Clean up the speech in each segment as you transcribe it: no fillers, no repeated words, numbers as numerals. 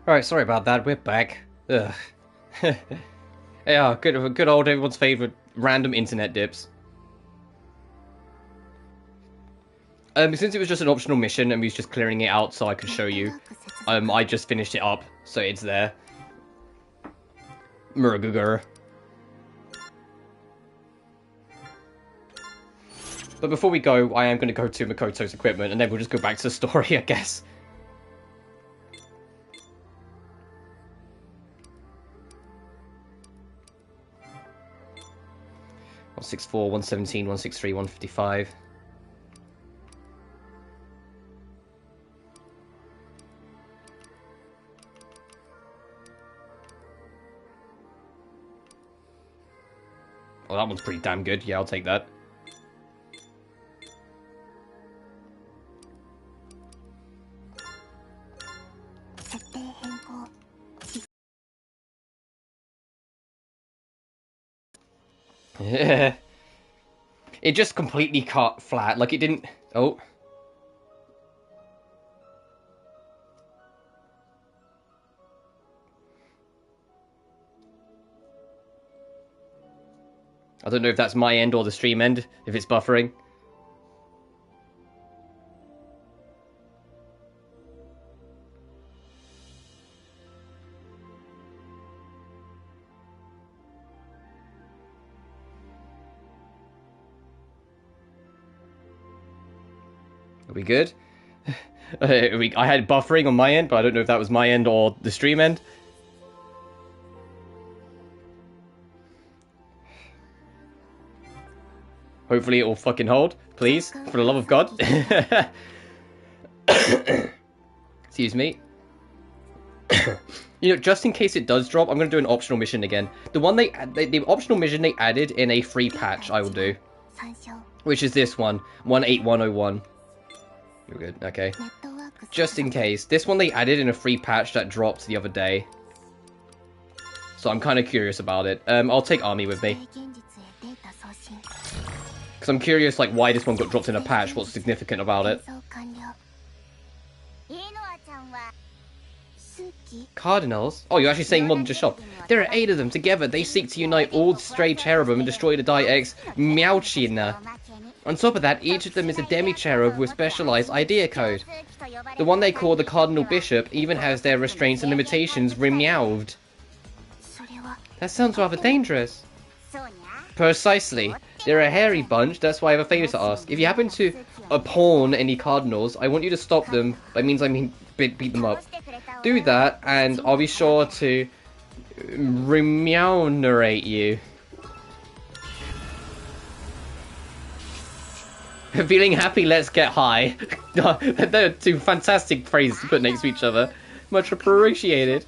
Alright, sorry about that, we're back. Ugh. Yeah, good old everyone's favourite random internet dips. Since it was just an optional mission and we was just clearing it out so I could show you, I just finished it up, so it's there. Muragugur. But before we go, I am going to go to Makoto's equipment, and then we'll just go back to the story, I guess. 164, 117, 163, 155. Oh, that one's pretty damn good. Yeah, I'll take that. Yeah. It just completely cut flat. Like, it didn't... Oh. I don't know if that's my end or the stream end, if it's buffering. Are we good? I had buffering on my end, but I don't know if that was my end or the stream end. Hopefully it will fucking hold, please, for the love of God. Excuse me. You know, just in case it does drop, I'm going to do an optional mission again. The one the optional mission they added in a free patch, I will do. Which is this one, 18101. You're good, okay. Just in case. This one they added in a free patch that dropped the other day. So I'm kind of curious about it. I'll take Army with me. Because I'm curious, like, why this one got dropped in a patch, what's significant about it. Cardinals? Oh, you're actually saying more than just shop. There are 8 of them. Together, they seek to unite all stray cherubim and destroy the Die X Meowchina. On top of that, each of them is a demi-cherub with specialized idea code. The one they call the Cardinal Bishop even has their restraints and limitations remeowed. That sounds rather dangerous. Precisely. They're a hairy bunch, that's why I have a favour to ask. If you happen to pawn any Cardinals, I want you to stop them. That means beat them up. Do that, and I'll be sure to remunerate you. Feeling happy, let's get high. They're 2 fantastic phrases to put next to each other. Much appreciated.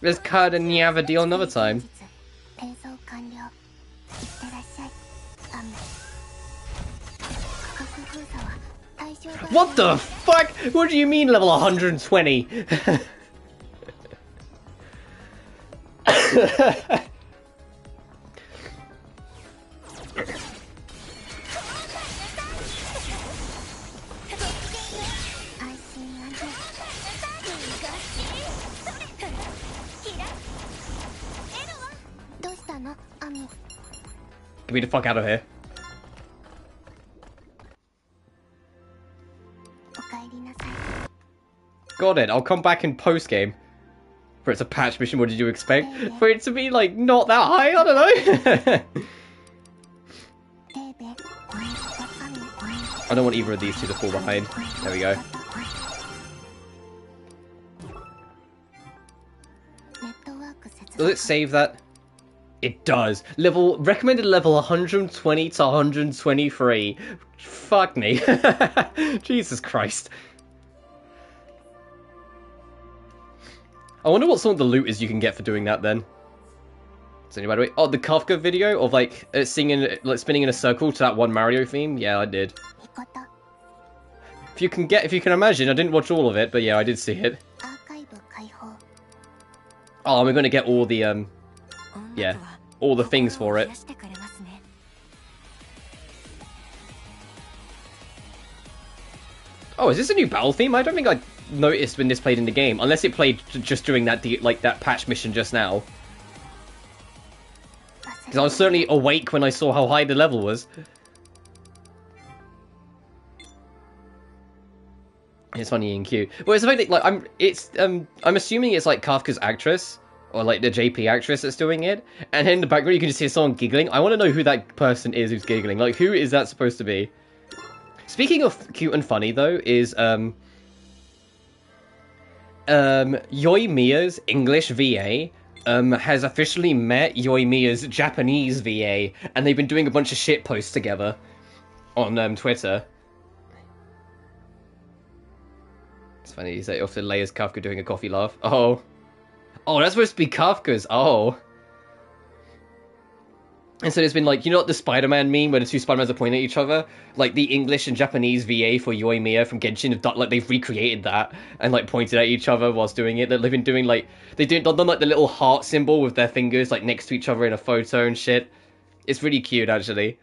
Let's cut and have a deal another time. What the fuck? What do you mean level 120? Get me the fuck out of here. Got it, I'll come back in post-game. For it's a patch mission, what did you expect? For it to be, like, not that high? I don't know. I don't want either of these two to fall behind. There we go. Does it save that? It does. Recommended level 120 to 123. Fuck me. Jesus Christ. I wonder what some of the loot is you can get for doing that then. Is anybody? Oh, the Kafka video of like singing, like spinning in a circle to that one Mario theme. Yeah, I did. If you can imagine, I didn't watch all of it, but yeah, I did see it. Oh, we're gonna get all the yeah, all the things for it. Oh, is this a new battle theme? I don't think I noticed when this played in the game, unless it played just during that that patch mission just now. Because I was certainly awake when I saw how high the level was. It's funny and cute. Well, it's funny, like I'm assuming it's like Kafka's actress or like the JP actress that's doing it, and in the background you can just hear someone giggling. I want to know who that person is who's giggling. Like, who is that supposed to be? Speaking of cute and funny, though, is Yoimiya's English VA has officially met Yoimiya's Japanese VA, and they've been doing a bunch of shit posts together on Twitter. It's funny, he said often layers Kafka doing a coffee laugh. Oh, that's supposed to be Kafka's. Oh. And so there's been, like, you know what the Spider-Man meme where the two Spider-Mans are pointing at each other? Like, the English and Japanese VA for Yoimiya from Genshin have done, like, they've recreated that and, like, pointed at each other whilst doing it. They've been doing, like, they've done, like, the little heart symbol with their fingers, like, next to each other in a photo and shit. It's really cute, actually.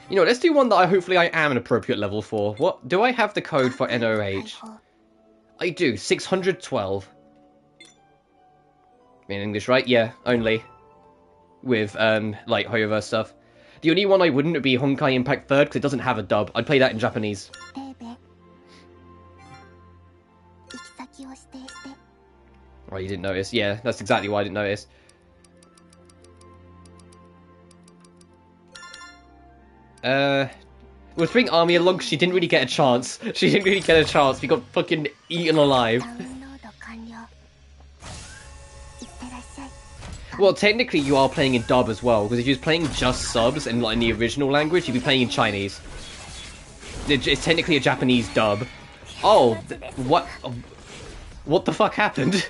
You know, let's do one that hopefully I am an appropriate level for. What? Do I have the code for NOH? I do, 612. In English, right? Yeah, only. With, like, Hoyoverse stuff. The only one I wouldn't would be Honkai Impact 3rd, because it doesn't have a dub. I'd play that in Japanese. Oh, you didn't notice? Yeah, that's exactly why I didn't notice. We're bringing Army along because she didn't really get a chance. She didn't really get a chance. We got fucking eaten alive. Well, technically you are playing in dub as well, because if you was playing just subs and like in the original language, you'd be playing in Chinese. It's technically a Japanese dub. Oh, what? What the fuck happened?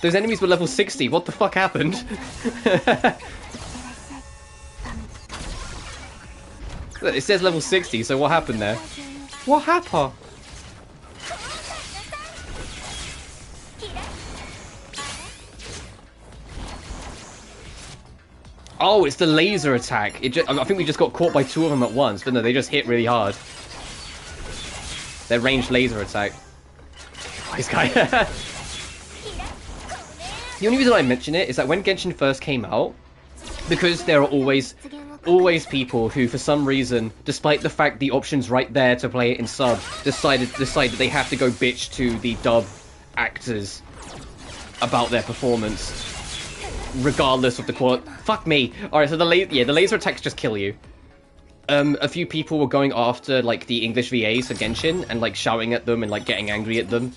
Those enemies were level 60. What the fuck happened? It says level 60, so what happened there? What happened? Oh, it's the laser attack. I think we just got caught by two of them at once, but no, they just hit really hard. Their ranged laser attack. This guy. The only reason I mention it is that when Genshin first came out, because there are always people who, for some reason, despite the fact the option's right there to play it in sub, decide that they have to go bitch to the dub actors about their performance, regardless of the quality. Fuck me. Alright, so the laser attacks just kill you. A few people were going after, like, the English VAs for Genshin, and, like, shouting at them and, like, getting angry at them.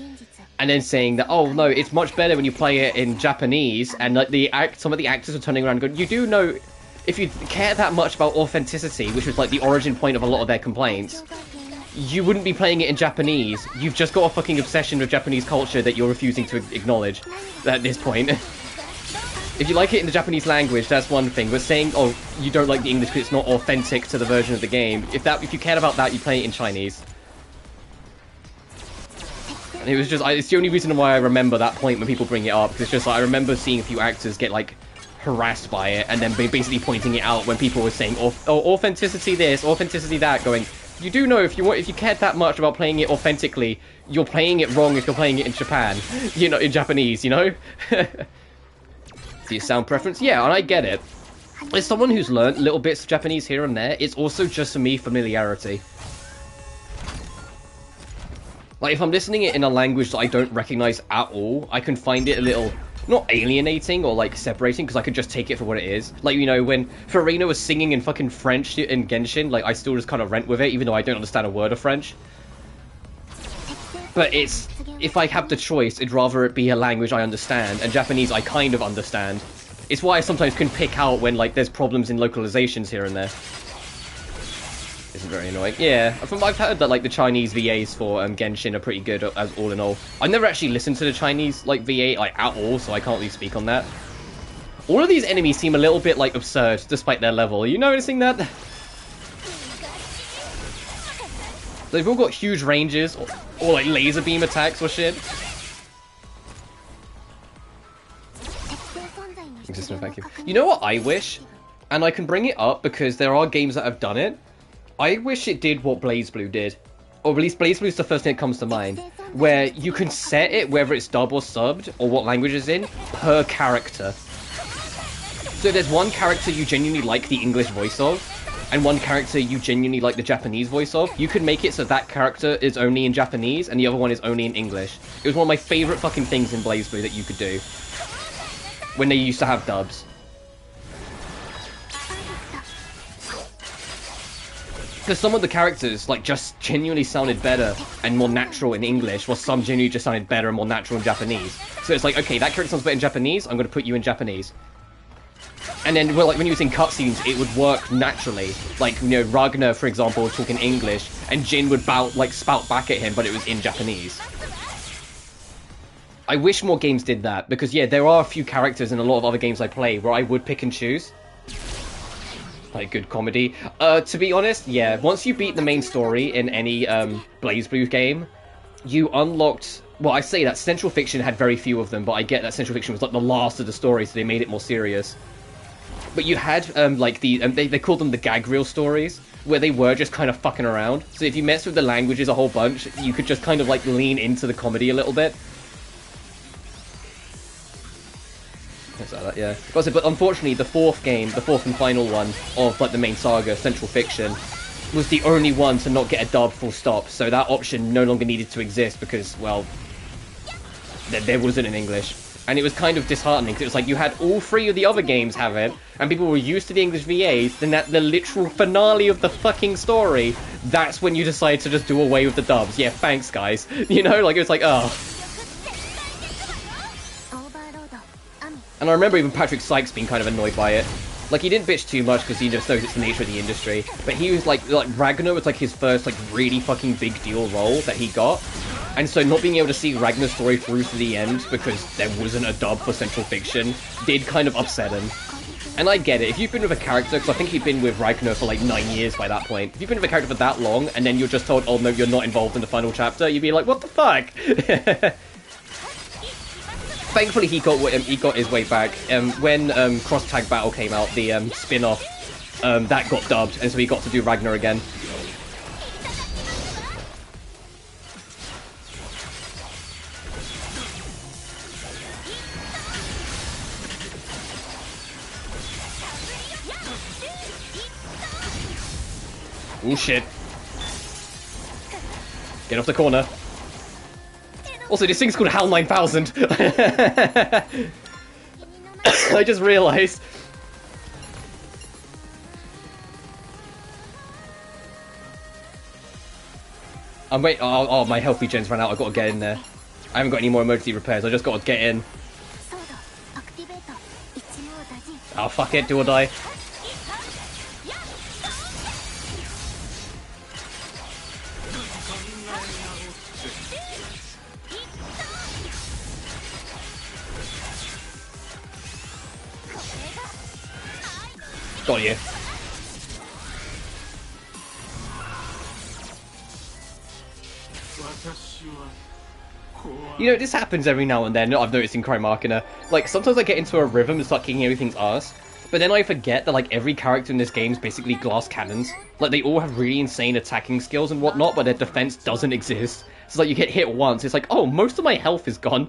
And then saying that, oh no, it's much better when you play it in Japanese, and, like, some of the actors were turning around and going, you do know, if you care that much about authenticity, which was, like, the origin point of a lot of their complaints, you wouldn't be playing it in Japanese. You've just got a fucking obsession with Japanese culture that you're refusing to acknowledge at this point. If you like it in the Japanese language, that's one thing. But saying, oh, you don't like the English because it's not authentic to the version of the game, if you cared about that, you play it in Chinese. And it was just, it's the only reason why I remember that point when people bring it up, because it's just like, I remember seeing a few actors get, like, harassed by it, and then basically pointing it out when people were saying, oh, authenticity this, authenticity that, going, you do know if you cared that much about playing it authentically, you're playing it wrong if you're playing it in Japan. You know, in Japanese, you know? Do you sound preference? Yeah, and I get it. As someone who's learned little bits of Japanese here and there, it's also just for me familiarity. Like, if I'm listening it in a language that I don't recognize at all, I can find it a little, not alienating or, like, separating, because I can just take it for what it is. Like, you know, when Furina was singing in fucking French in Genshin, like, I still just kind of rent with it, even though I don't understand a word of French. But it's, if I have the choice, I'd rather it be a language I understand, and Japanese I kind of understand. It's why I sometimes can pick out when, like, there's problems in localizations here and there. Isn't very annoying. Yeah, I've heard that, like, the Chinese VAs for Genshin are pretty good as all in all. I've never actually listened to the Chinese, like, VA, like, at all, so I can't really speak on that. All of these enemies seem a little bit, like, absurd, despite their level. Are you noticing that? They've all got huge ranges, or like, laser beam attacks or shit. Existence vacuum. You know what I wish? And I can bring it up because there are games that have done it. I wish it did what BlazBlue did. Or at least BlazBlue is the first thing that comes to mind. Where you can set it, whether it's dub or subbed, or what language it's in, per character. So if there's one character you genuinely like the English voice of, and one character you genuinely like the Japanese voice of, you can make it so that character is only in Japanese, and the other one is only in English. It was one of my favourite fucking things in BlazBlue that you could do. When they used to have dubs. Because some of the characters, like, just genuinely sounded better and more natural in English, while some genuinely just sounded better and more natural in Japanese. So it's like, okay, that character sounds better in Japanese, I'm going to put you in Japanese. And then, well, like, when he was in cutscenes, it would work naturally. Like, you know, Ragnar, for example, would talk in English, and Jin would spout back at him, but it was in Japanese. I wish more games did that, because, yeah, there are a few characters in a lot of other games I play where I would pick and choose. Like, good comedy. To be honest, yeah, once you beat the main story in any, BlazBlue game, you unlocked... Well, I say that Central Fiction had very few of them, but I get that Central Fiction was, like, the last of the stories, so they made it more serious. But you had, like, they called them the gag reel stories, where they were just kind of fucking around. So if you messed with the languages a whole bunch, you could just kind of, like, lean into the comedy a little bit. Like that, yeah. But unfortunately, the fourth and final one of like the main saga, Central Fiction, was the only one to not get a dub full stop. So that option no longer needed to exist because, well, there wasn't in English. And it was kind of disheartening because it was like you had all three of the other games have it, and people were used to the English VAs, then at the literal finale of the fucking story, that's when you decide to just do away with the dubs. Yeah, thanks, guys. You know, like, it was like, oh. And I remember even Patrick Sykes being kind of annoyed by it. Like, he didn't bitch too much because he just knows it's the nature of the industry. But he was like Ragnar was like his first like really fucking big deal role that he got. And so not being able to see Ragnar's story through to the end because there wasn't a dub for Central Fiction did kind of upset him. And I get it, if you've been with a character, because I think he'd been with Ragnar for like 9 years by that point. If you've been with a character for that long and then you're just told, oh no, you're not involved in the final chapter, you'd be like, what the fuck? Thankfully, he got his way back. When Cross Tag Battle came out, the spin-off, that got dubbed, and so he got to do Ragnar again. Oh shit! Get off the corner. Also, this thing's called HAL 9000. I just realised. I'm wait. Oh, my health regen's ran out. I've got to get in there. I haven't got any more emergency repairs. I just got to get in. Oh, fuck it. Do or die. Got you. You know, this happens every now and then, I've noticed in Crymachina. Like, sometimes I get into a rhythm and start kicking everything's ass, but then I forget that, like, every character in this game is basically glass cannons. Like, they all have really insane attacking skills and whatnot, but their defense doesn't exist. So, like, you get hit once, it's like, oh, most of my health is gone.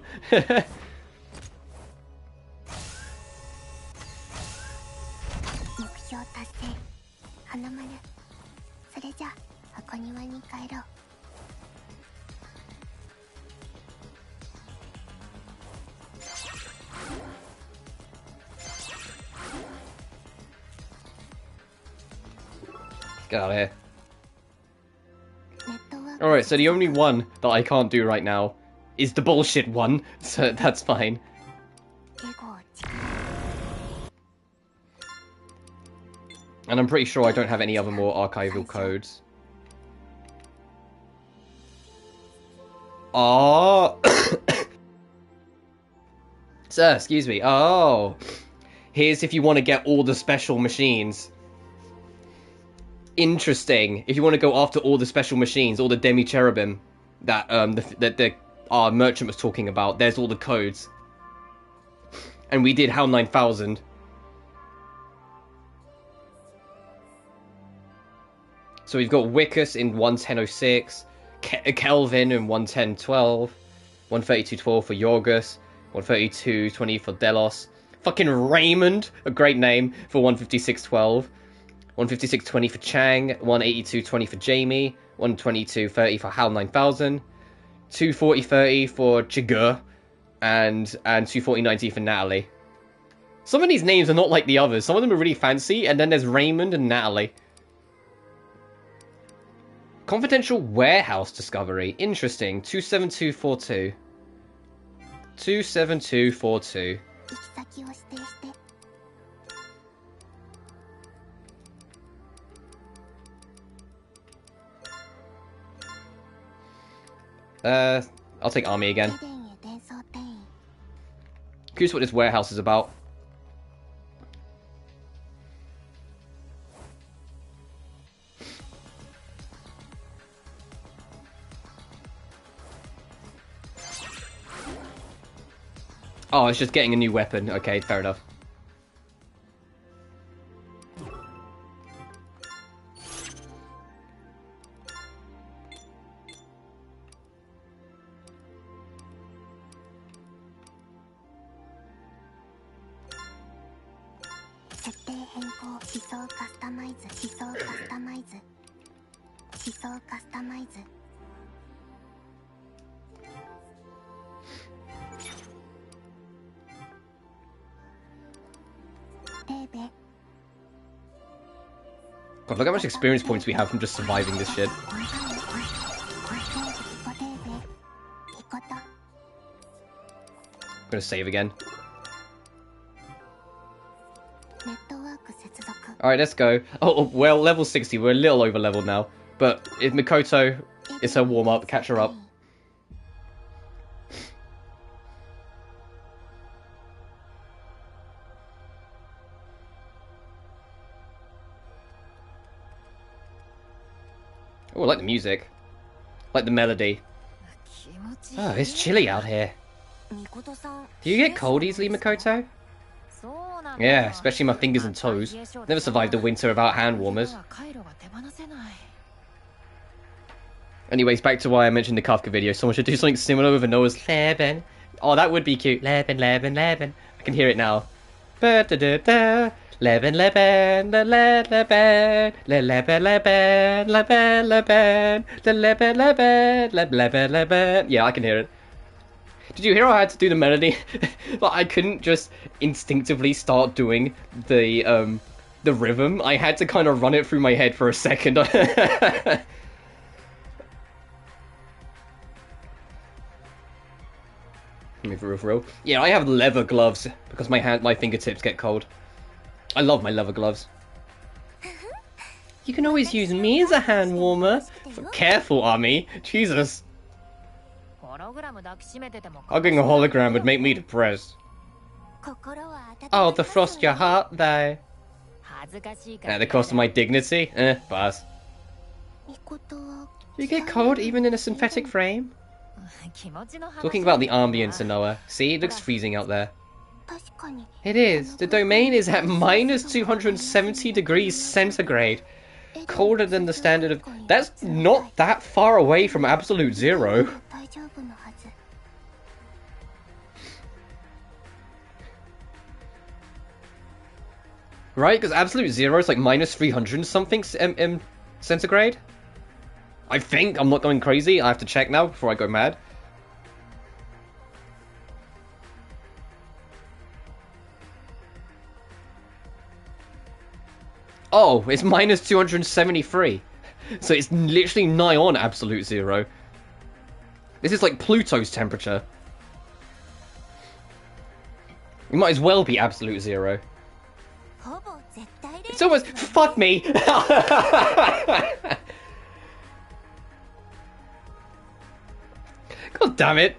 Get out of here. Alright, so the only one that I can't do right now is the bullshit one, so that's fine. And I'm pretty sure I don't have any other more archival codes. Oh! Sir, excuse me. Oh! Here's if you want to get all the special machines. Interesting. If you want to go after all the special machines, all the demi-cherubim that our merchant was talking about, there's all the codes. And we did HAL 9000. So we've got Wickus in 110.06, Kelvin in 110.12, 132.12 for Yorgus, 132.20 for Delos, fucking Raymond, a great name, for 156.12, 156.20 for Chang, 182.20 for Jamie, 122.30 for HAL 9000, 240.30 for Jigur, and 240.90 for Natalie. Some of these names are not like the others. Some of them are really fancy, and then there's Raymond and Natalie. Confidential warehouse discovery. Interesting. 27242. 27242. I'll take army again. Curious what this warehouse is about. Oh, it's just getting a new weapon. Okay, fair enough. God, look how much experience points we have from just surviving this shit. I'm gonna save again. Alright, let's go. Oh, well, level 60. We're a little over leveled now. But if Mikoto is her warm-up, catch her up. Oh, I like the music. I like the melody. Oh, it's chilly out here. Do you get cold easily, Mikoto? Yeah, especially my fingers and toes. Never survived a winter without hand warmers. Anyways, back to why I mentioned the Kafka video. Someone should do something similar with Anoa's Leben. Oh, that would be cute. Leben, Leben, Leben. I can hear it now. Ba-da-da-da. Leben, Leben, Leben, Leben, Leben, Leben, Leben, Leben, Leben, Leben, Leben, Leben. Yeah, I can hear it. Did you hear I had to do the melody? Like, I couldn't just instinctively start doing the rhythm. I had to kind of run it through my head for a second. For real. Yeah, I have leather gloves because my fingertips get cold. I love my leather gloves. You can always use me as a hand warmer. Careful, Ami. Jesus. Hugging a hologram would make me depressed. Oh, the frost your heart, though. At the cost of my dignity? Pass. You get cold even in a synthetic frame? Talking about the ambience, Anoa. See, it looks freezing out there. It is. The domain is at minus 270 degrees centigrade. Colder than the standard of... That's not that far away from absolute zero. Right? Because absolute zero is like minus 300 something centigrade? I think. I'm not going crazy. I have to check now before I go mad. Oh, it's minus 273. So it's literally nigh on absolute zero. This is like Pluto's temperature. It might as well be absolute zero. It's almost... Fuck me! God damn it.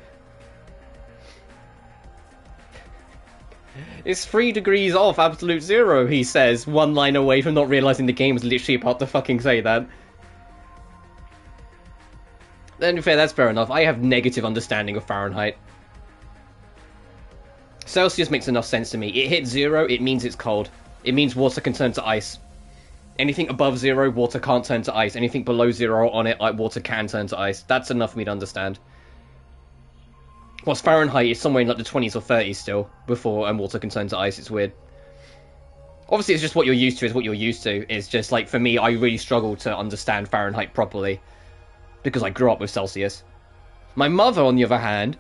It's 3 degrees off absolute zero, he says, one line away from not realizing the game was literally about to fucking say that. Then, fair, that's fair enough. I have negative understanding of Fahrenheit. Celsius makes enough sense to me. It hits 0, it means it's cold. It means water can turn to ice. Anything above 0, water can't turn to ice. Anything below 0 on it, like, water can turn to ice. That's enough for me to understand. Whilst Fahrenheit is somewhere in like the 20s or 30s still, before water can turn to ice. It's weird. Obviously, it's just what you're used to is what you're used to. It's just, like, for me, I really struggle to understand Fahrenheit properly. Because I grew up with Celsius. My mother, on the other hand,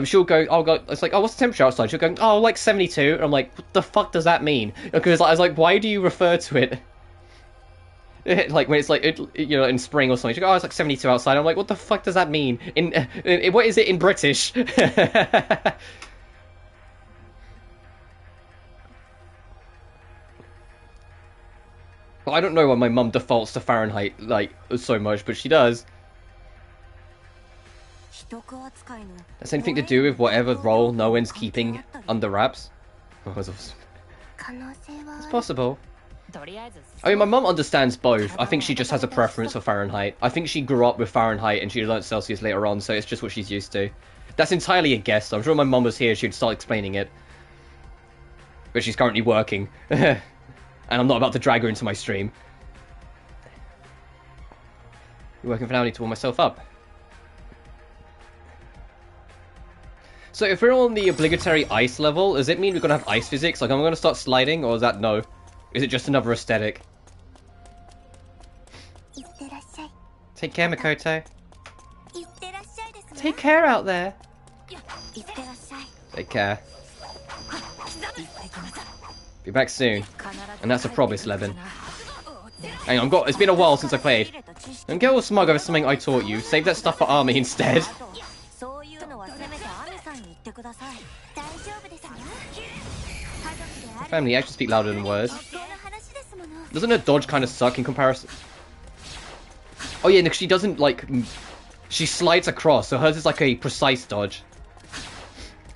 she'll go, it's like, oh, what's the temperature outside? She'll go, oh, like 72. And I'm like, what the fuck does that mean? Because I was like, why do you refer to it? Like, when it's like, you know, in spring or something. She'll go, oh, it's like 72 outside. I'm like, what the fuck does that mean? What is it in British? Well, I don't know why my mum defaults to Fahrenheit, like, so much, but she does. That's anything to do with whatever role no one's keeping under wraps? Oh, it's possible. I mean, my mum understands both. I think she just has a preference for Fahrenheit. I think she grew up with Fahrenheit and she learnt Celsius later on, so it's just what she's used to. That's entirely a guess. I'm sure if my mum was here, she'd start explaining it. But she's currently working. And I'm not about to drag her into my stream. You're working for now, I need to warm myself up. So if we're on the obligatory ice level, does it mean we're going to have ice physics? Like, am I going to start sliding, or is that no? Is it just another aesthetic? Take care, Makoto. Take care out there. Take care. Be back soon. And that's a promise, Levin. Hang on, it's been a while since I played. Don't get all smug over something I taught you. Save that stuff for Army instead. Family actions speak louder than words. Doesn't her dodge kind of suck in comparison? Oh yeah, no, she doesn't, like... She slides across, so hers is like a precise dodge.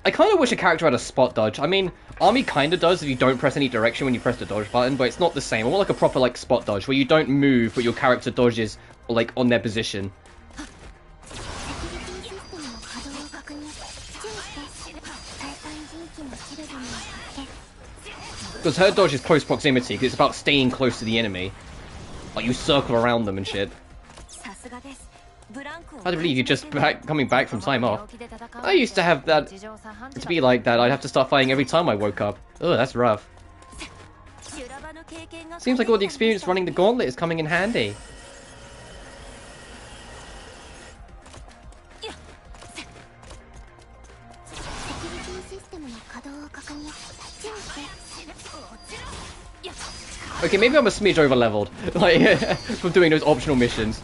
I kind of wish a character had a spot dodge. I mean, Army kind of does if you don't press any direction when you press the dodge button, but it's not the same. I want like a proper like spot dodge, where you don't move, but your character dodges like on their position. Because her dodge is close proximity, because it's about staying close to the enemy. Like, you circle around them and shit. I don't believe you're just coming back from time off. I used to have that... To be like that, I'd have to start fighting every time I woke up. Oh, that's rough. Seems like all the experience running the gauntlet is coming in handy. Okay, maybe I'm a smidge over-leveled, like, from doing those optional missions.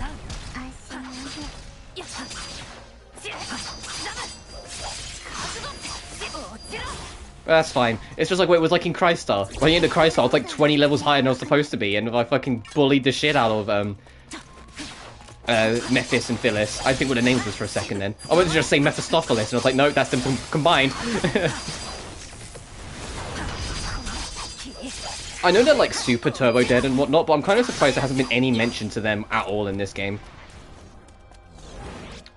That's fine. It's just like what it was like in Crystar. When you into Crystar, I was like 20 levels higher than I was supposed to be, and I fucking bullied the shit out of, Mephis and Phyllis. I think what the names was for a second then. I wanted to just say Mephistopheles, and I was like, no, that's them combined. I know they're like super turbo dead and whatnot, but I'm kind of surprised there hasn't been any mention to them at all in this game.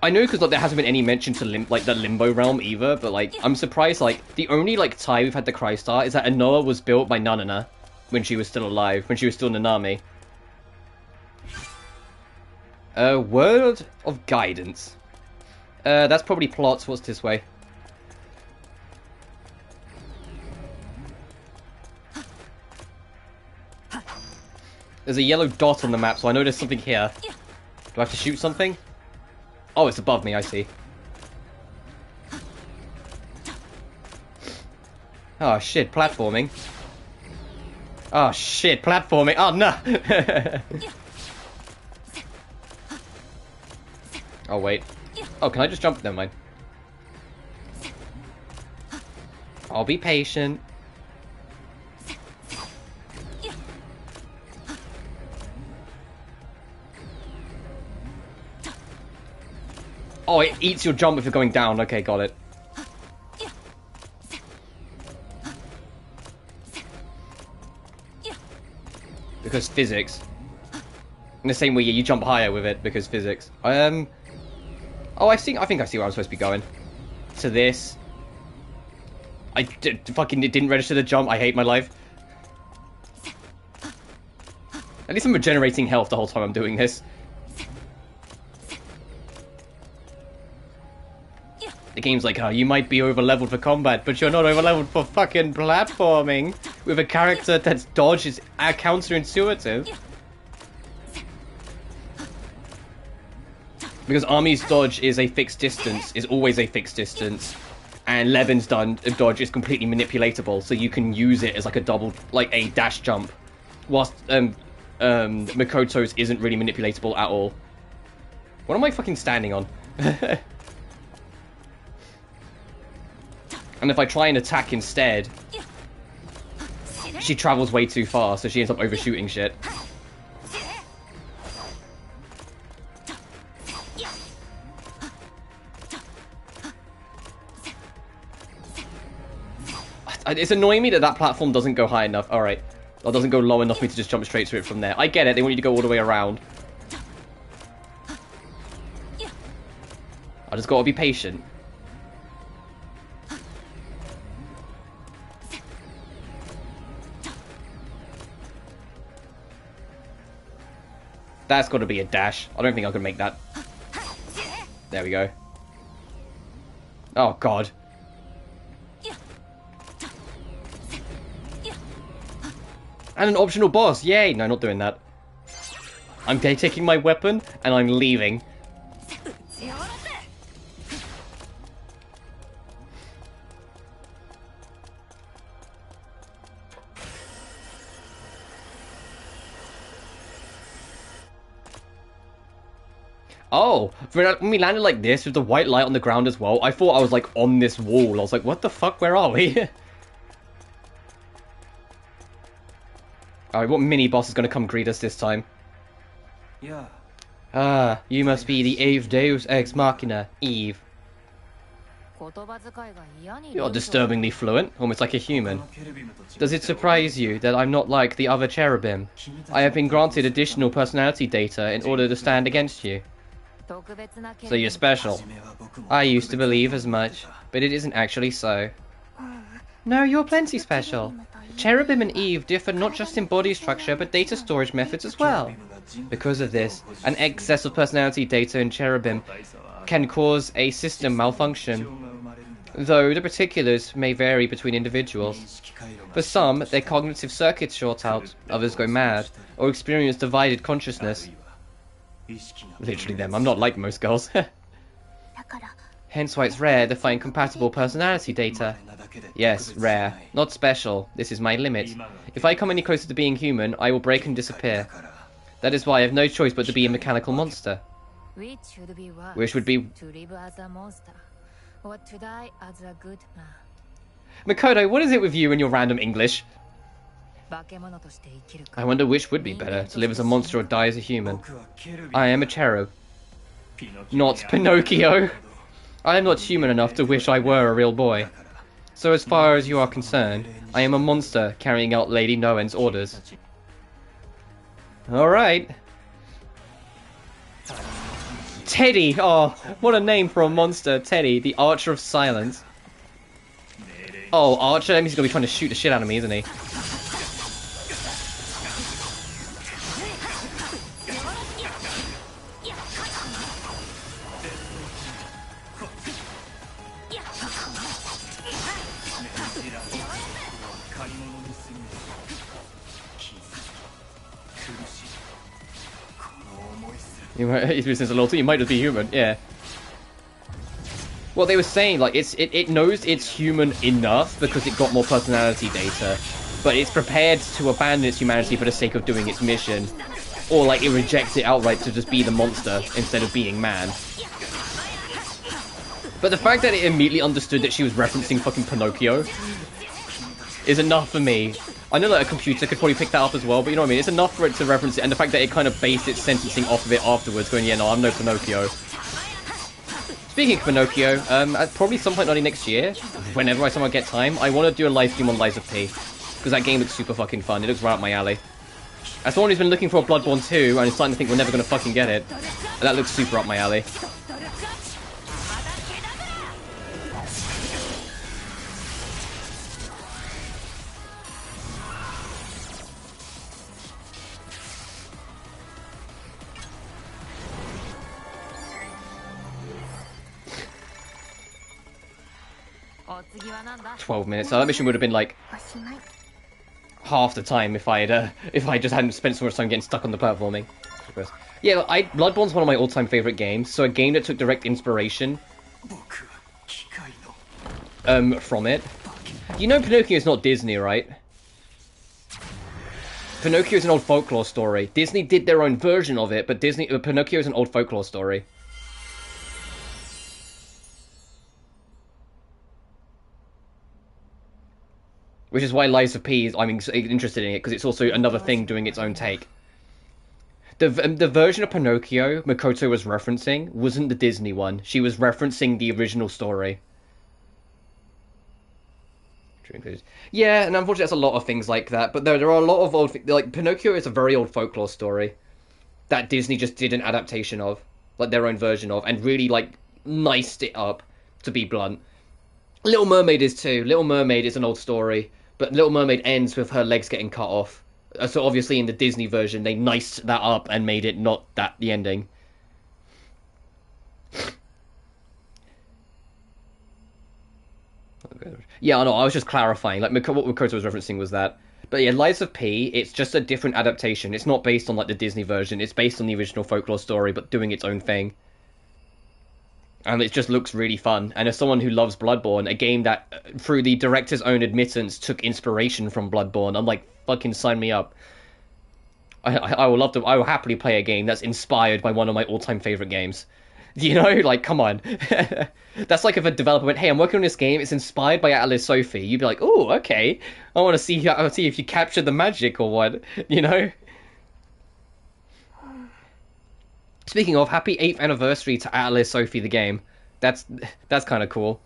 I know because like, there hasn't been any mention to the Limbo realm either, but like I'm surprised like the only like tie we've had to Crystar is that Anoa was built by Nanana when she was still alive, when she was still Nanami. Word of guidance. That's probably plots. What's this way? There's a yellow dot on the map, so I know there's something here. Do I have to shoot something? Oh, it's above me, I see. Oh shit, platforming. Oh shit, platforming. Oh no! Oh wait. Oh, can I just jump? Never mind. I'll be patient. Oh, it eats your jump if you're going down. Okay, got it. Because physics. In the same way, yeah, you jump higher with it because physics. Oh, I think I see where I'm supposed to be going. To this. Fucking it didn't register the jump. I hate my life. At least I'm regenerating health the whole time I'm doing this. The game's like, oh, you might be over-leveled for combat, but you're not over-leveled for fucking platforming with a character that's dodge is counterintuitive. Because Army's dodge is a fixed distance, is always a fixed distance, and Levin's dodge is completely manipulatable, so you can use it as like a dash jump, whilst Makoto's isn't really manipulatable at all. What am I fucking standing on? And if I try and attack instead, she travels way too far, so she ends up overshooting shit. It's annoying me that that platform doesn't go high enough. Alright. Or doesn't go low enough for me to just jump straight to it from there. I get it, they want you to go all the way around. I just gotta be patient. That's got to be a dash. I don't think I can make that. There we go. Oh, God. And an optional boss. Yay. No, not doing that. I'm taking my weapon and I'm leaving. Oh, when we landed like this with the white light on the ground as well, I thought I was like on this wall. I was like, what the fuck, where are we? Alright, what mini boss is going to come greet us this time? Yeah. Ah, you must be the Eve Deus Ex Machina, Eve. You're disturbingly fluent, almost like a human. Does it surprise you that I'm not like the other cherubim? I have been granted additional personality data in order to stand against you. So you're special. I used to believe as much, but it isn't actually so. No, you're plenty special. Cherubim and Eve differ not just in body structure, but data storage methods as well. Because of this, an excess of personality data in Cherubim can cause a system malfunction, though the particulars may vary between individuals. For some, their cognitive circuits short out, others go mad, or experience divided consciousness. Literally them, I'm not like most girls. Hence why it's rare to find compatible personality data. Yes, rare. Not special. This is my limit. If I come any closer to being human, I will break and disappear. That is why I have no choice but to be a mechanical monster. Which would be... Makoto, what is it with you and your random English? I wonder which would be better, to live as a monster or die as a human. I am a cherub. Not Pinocchio. I am not human enough to wish I were a real boy. So as far as you are concerned, I am a monster carrying out Lady Noen's orders. Alright. Teddy! Oh, what a name for a monster. Teddy, the Archer of Silence. Oh, Archer? That means he's gonna be trying to shoot the shit out of me, isn't he? He's business a little, you might just be human, yeah. Well, they were saying, like, it knows it's human enough because it got more personality data, but it's prepared to abandon its humanity for the sake of doing its mission, or like it rejects it outright to just be the monster instead of being man. But the fact that it immediately understood that she was referencing fucking Pinocchio is enough for me. I know that a computer could probably pick that up as well, but you know what I mean? It's enough for it to reference it, and the fact that it kind of based its sentencing off of it afterwards, going, yeah, no, I'm no Pinocchio. Speaking of Pinocchio, at probably some point early next year, whenever I somehow get time, I want to do a live stream on Lies of P. Because that game looks super fucking fun, it looks right up my alley. As someone who's been looking for a Bloodborne 2, and is starting to think we're never going to fucking get it, that looks super up my alley. 12 minutes. So that mission would have been like half the time if I just hadn't spent so much time getting stuck on the platforming. Yeah, Bloodborne's one of my all-time favorite games. So a game that took direct inspiration from it. You know Pinocchio's not Disney, right? Pinocchio's an old folklore story. Disney did their own version of it, but Pinocchio's an old folklore story. Which is why Lies of P I'm interested in it, because it's also another thing doing its own take. The version of Pinocchio Makoto was referencing wasn't the Disney one. She was referencing the original story. Yeah, and unfortunately there's a lot of things like that, but there are a lot of old... Like, Pinocchio is a very old folklore story that Disney just did an adaptation of, like their own version of, and really, like, niced it up, to be blunt. Little Mermaid is too. Little Mermaid is an old story, but Little Mermaid ends with her legs getting cut off. So obviously in the Disney version, they niced that up and made it not that the ending. Yeah, I know, I was just clarifying. Like, what Makoto was referencing was that. But yeah, Lies of P, it's just a different adaptation. It's not based on, like, the Disney version. It's based on the original folklore story, but doing its own thing. And it just looks really fun. And as someone who loves Bloodborne, a game that, through the director's own admittance, took inspiration from Bloodborne, I'm like, fucking sign me up. I will happily play a game that's inspired by one of my all-time favorite games. You know, like, come on. That's like if a developer went, hey, I'm working on this game, it's inspired by Atlas Sophie. You'd be like, oh, okay. I want to see if you capture the magic or what, you know? Speaking of, happy 8th anniversary to Atlas Sophie the game. That's kind of cool.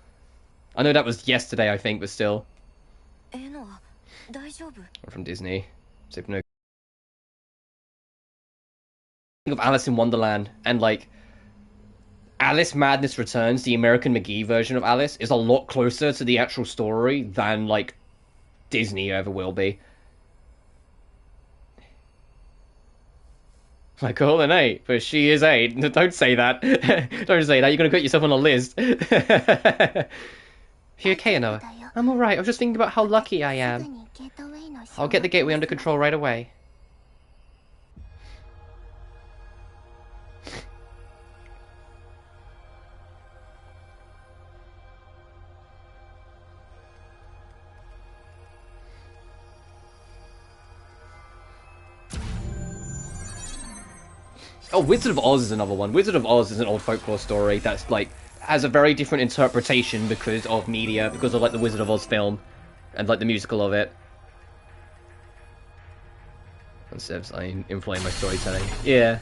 I know that was yesterday, I think, but still. From Disney. Think of Alice in Wonderland, and like, Alice Madness Returns, the American McGee version of Alice, is a lot closer to the actual story than, like, Disney ever will be. I call an 8, but she is 8. Don't say that. Don't say that. You're going to put yourself on a list. You okay, Noah? I'm alright. I was just thinking about how lucky I am. I'll get the gateway under control right away. Oh, Wizard of Oz is another one. Wizard of Oz is an old folklore story that's, like, has a very different interpretation because of media, because of, like, the Wizard of Oz film, and, like, the musical of it. And Seb's, I employ my storytelling. Yeah.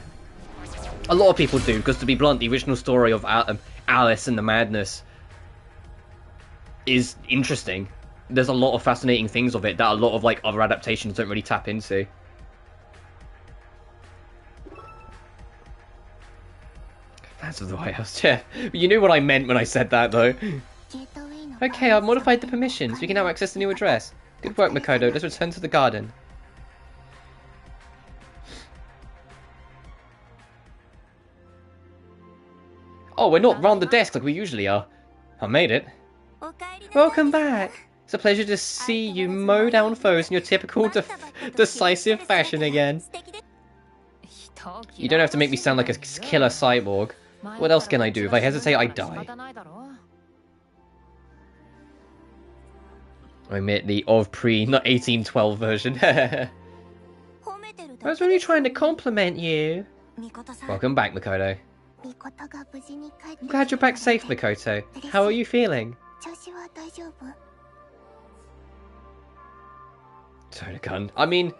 A lot of people do, because to be blunt, the original story of Alice and the Madness is interesting. There's a lot of fascinating things of it that a lot of, like, other adaptations don't really tap into. Fans of the White House, yeah. You knew what I meant when I said that, though. Okay, I've modified the permissions. We can now access the new address. Good work, Makoto. Let's return to the garden. Oh, we're not round the desk like we usually are. I made it. Welcome back. It's a pleasure to see you mow down foes in your typical decisive fashion again. You don't have to make me sound like a killer cyborg. What else can I do? If I hesitate, I die. I admit the of pre, not 1812 version. I was really trying to compliment you. Welcome back, Makoto. I'm glad you're back safe, Makoto. How are you feeling? Soda-gun. I mean,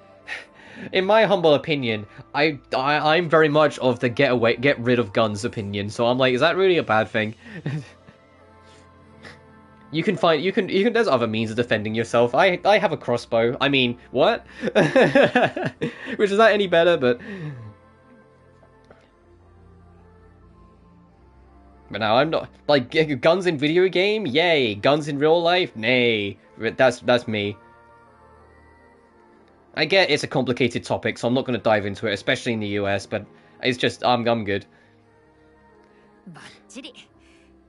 in my humble opinion, I'm very much of the get rid of guns opinion. So I'm like, is that really a bad thing? There's other means of defending yourself. I have a crossbow. I mean, what? Which is not any better, but now I'm not like guns in video game. Yay, guns in real life. Nay, that's me. I get it's a complicated topic, so I'm not going to dive into it, especially in the US, but it's just, I'm good.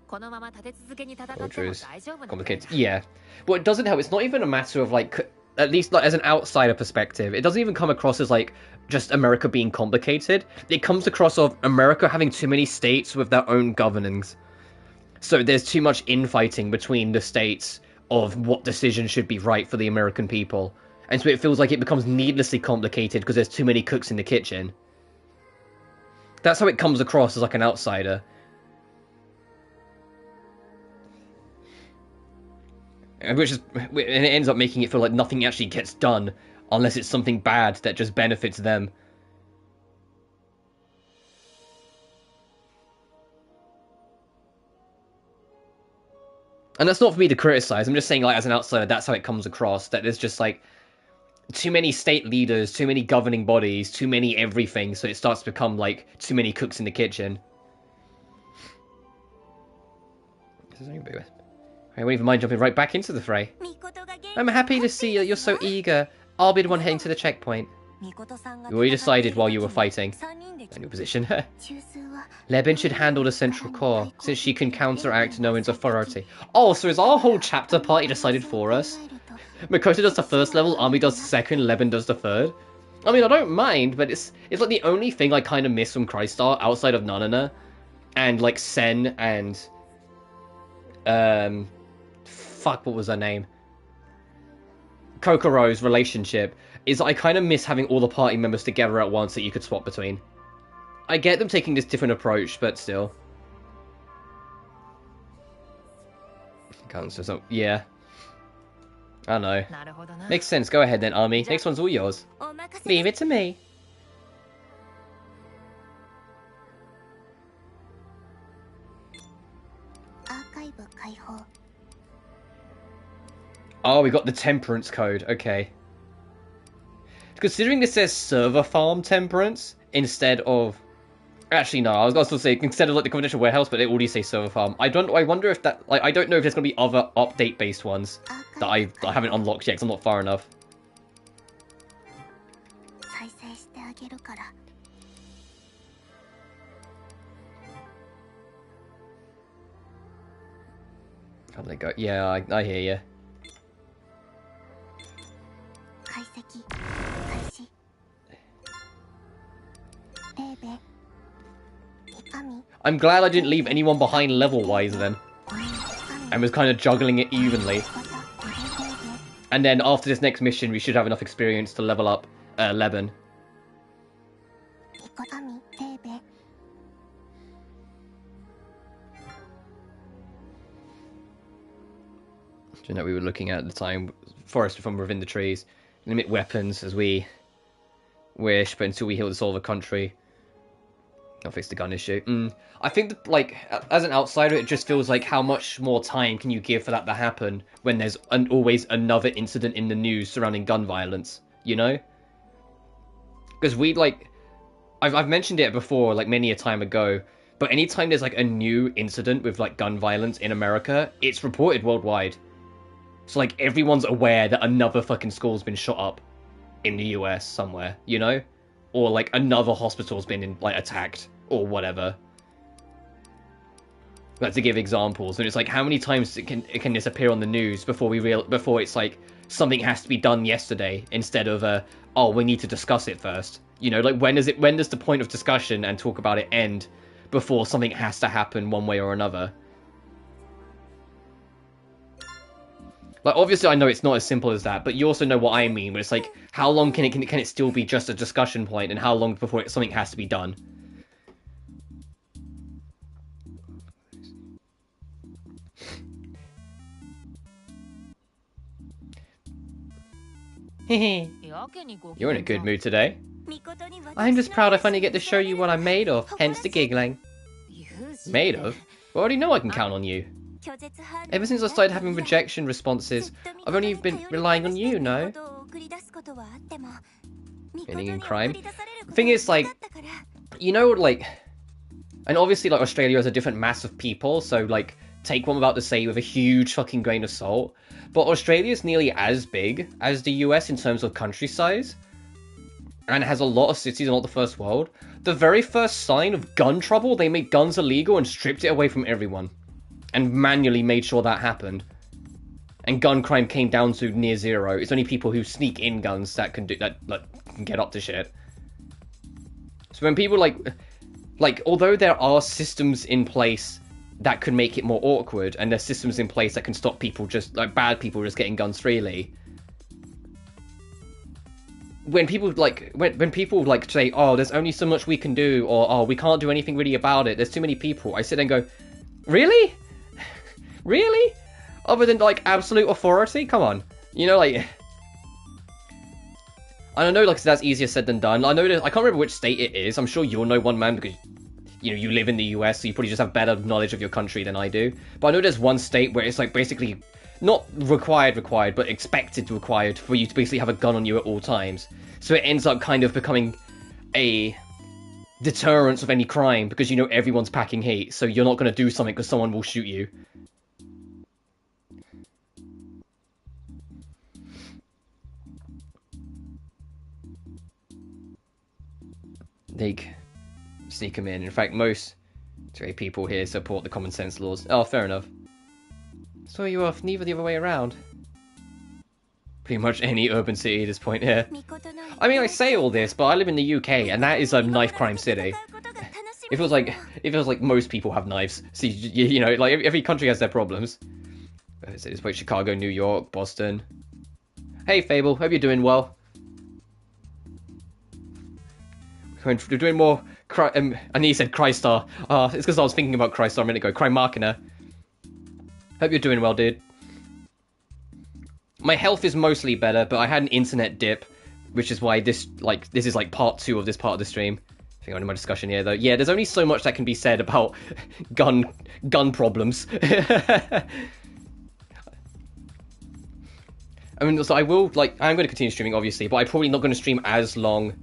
Which is complicated. Yeah. But it doesn't help. It's not even a matter of, like, at least like, as an outsider perspective, it doesn't even come across as, like, just America being complicated. It comes across of America having too many states with their own governance. So there's too much infighting between the states of what decisions should be right for the American people. And so it feels like it becomes needlessly complicated because there's too many cooks in the kitchen. That's how it comes across as, like, an outsider. And it ends up making it feel like nothing actually gets done unless it's something bad that just benefits them. And that's not for me to criticize. I'm just saying, like, as an outsider, that's how it comes across. That there's just, like, too many state leaders, too many governing bodies, too many everything, so it starts to become, like, too many cooks in the kitchen. I won't even mind jumping right back into the fray. I'm happy to see you're so eager. I'll be the one heading to the checkpoint. You already decided while you were fighting. A new position. Leben should handle the central core, since she can counteract no one's authority. Oh, so is our whole chapter party decided for us? Makoto does the first level, Ami does the second, Leben does the third. I mean, I don't mind, but it's like the only thing I kind of miss from Crystar outside of Nanana, and like Sen and fuck, what was her name? Kokoro's relationship, is I kind of miss having all the party members together at once that you could swap between. I get them taking this different approach, but still. So, yeah. I know. Makes sense. Go ahead then, Army. Next one's all yours. Leave it to me. Oh, we got the temperance code. Okay. Considering this says server farm temperance instead of... Actually, no, I was going to say instead of like the confidential warehouse, but they already say server farm. I wonder if that... Like, I don't know if there's going to be other update-based ones that I haven't unlocked yet, because I'm not far enough. How do they go? Yeah, I hear you. I'm glad I didn't leave anyone behind level-wise then. And was kind of juggling it evenly. And then after this next mission, we should have enough experience to level up Leben. Do you know we were looking at the time? Forest from within the trees. Limit weapons as we wish, but until we heal this all the country. I'll fix the gun issue. I think, that, like, as an outsider, it just feels like how much more time can you give for that to happen when there's always another incident in the news surrounding gun violence, you know? Because we, like... I've mentioned it before, like, many a time ago, but anytime there's, like, a new incident with, like, gun violence in America, it's reported worldwide. So, like, everyone's aware that another fucking school's been shot up in the US somewhere, you know? Or, like, another hospital's been, like, attacked, or whatever. Like, to give examples, and it's like, how many times can this appear on the news before before it's like, something has to be done yesterday, instead of, oh, we need to discuss it first. You know, like, when does the point of discussion and talk about it end before something has to happen one way or another? Like, obviously I know it's not as simple as that, but you also know what I mean, but it's like, how long can it still be just a discussion point, and how long before something has to be done? You're in a good mood today. I'm just proud I finally get to show you what I'm made of, hence the giggling. Made of? I already know I can count on you. Ever since I started having rejection responses, I've only been relying on you, no? Meaning in crime. The thing is, like, you know, like, and obviously, like, Australia has a different mass of people, so, like, take what I'm about to say with a huge fucking grain of salt. But Australia is nearly as big as the US in terms of country size, and has a lot of cities and not the first world. The very first sign of gun trouble, they made guns illegal and stripped it away from everyone. and manually made sure that happened. And gun crime came down to near zero. It's only people who sneak in guns that can do that, can get up to shit. So when people like, although there are systems in place that could make it more awkward, and there's systems in place that can stop people just, like, bad people just getting guns freely. When people, like, when people, like, say, oh, there's only so much we can do, or, oh, we can't do anything really about it, there's too many people, I sit there and go, really? Really? Other than, like, absolute authority? Come on. You know, like... I don't know, like, that's easier said than done. I know that, I can't remember which state it is. I'm sure you'll know one, man, because, you know, you live in the US, so you probably just have better knowledge of your country than I do. But I know there's one state where it's, like, basically... not required, but expected required for you to basically have a gun on you at all times. So it ends up kind of becoming a deterrence of any crime, because you know everyone's packing heat, so you're not going to do something because someone will shoot you. They sneak them in. In fact, most people here support the common sense laws. Oh, fair enough. So you off, neither the other way around. Pretty much any urban city at this point here. I mean, I say all this, but I live in the UK, and that is a knife crime city. If it was like most people have knives, so you know, like every country has their problems. So this way, Chicago, New York, Boston. Hey, Fable, hope you're doing well. We're doing more. And he said Crystar. It's because I was thinking about Crystar a minute ago. Crymachina. Hope you're doing well, dude. My health is mostly better, but I had an internet dip, which is why this is like part 2 of this part of the stream. I think I'm in my discussion here, though. Yeah, there's only so much that can be said about gun problems. I mean, so I will, like, I'm going to continue streaming, obviously, but I'm probably not going to stream as long,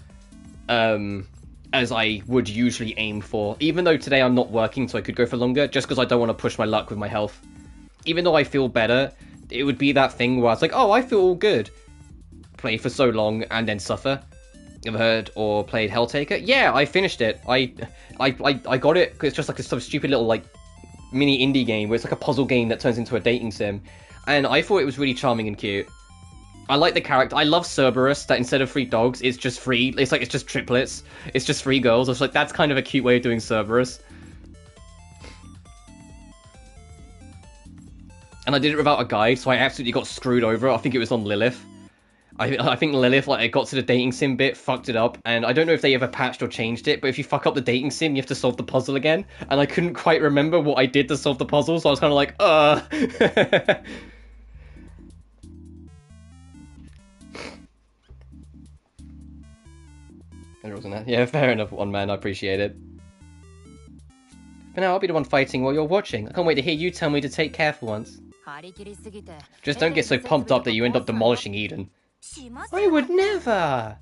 as I would usually aim for. Even though today I'm not working, so I could go for longer, just because I don't want to push my luck with my health. Even though I feel better, it would be that thing where it's like, oh, I feel all good. Play for so long and then suffer. Ever heard or played Helltaker? Yeah, I finished it. I got it because it's just like some stupid little like mini indie game where it's like a puzzle game that turns into a dating sim, and I thought it was really charming and cute. I like the character. I love Cerberus, that instead of 3 dogs, it's just 3. It's like it's just triplets. It's just 3 girls. I was like, that's kind of a cute way of doing Cerberus. And I did it without a guide, so I absolutely got screwed over. I think it was on Lilith. I think Lilith, like, it got to the dating sim bit, fucked it up, and I don't know if they ever patched or changed it, but if you fuck up the dating sim, you have to solve the puzzle again, and I couldn't quite remember what I did to solve the puzzle, so I was kind of like, Yeah, fair enough, one man, I appreciate it. But now I'll be the one fighting while you're watching. I can't wait to hear you tell me to take care for once. Just don't get so pumped up that you end up demolishing Eden. I would never!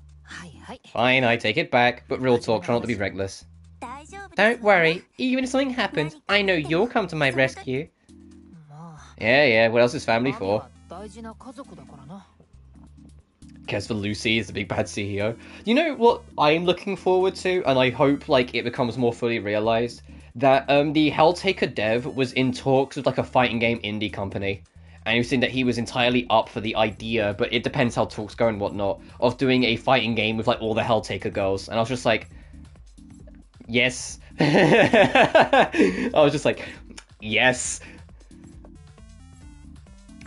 Fine, I take it back, but real talk, try not to be reckless. Don't worry, even if something happens, I know you'll come to my rescue. Yeah, what else is family for? Cares for Lucy is the big bad CEO. You know what I'm looking forward to, and I hope like it becomes more fully realized? That the Helltaker dev was in talks with like a fighting game indie company, and he was saying that he was entirely up for the idea, but it depends how talks go and whatnot, of doing a fighting game with like all the Helltaker girls, and I was just like, yes. I was just like, yes.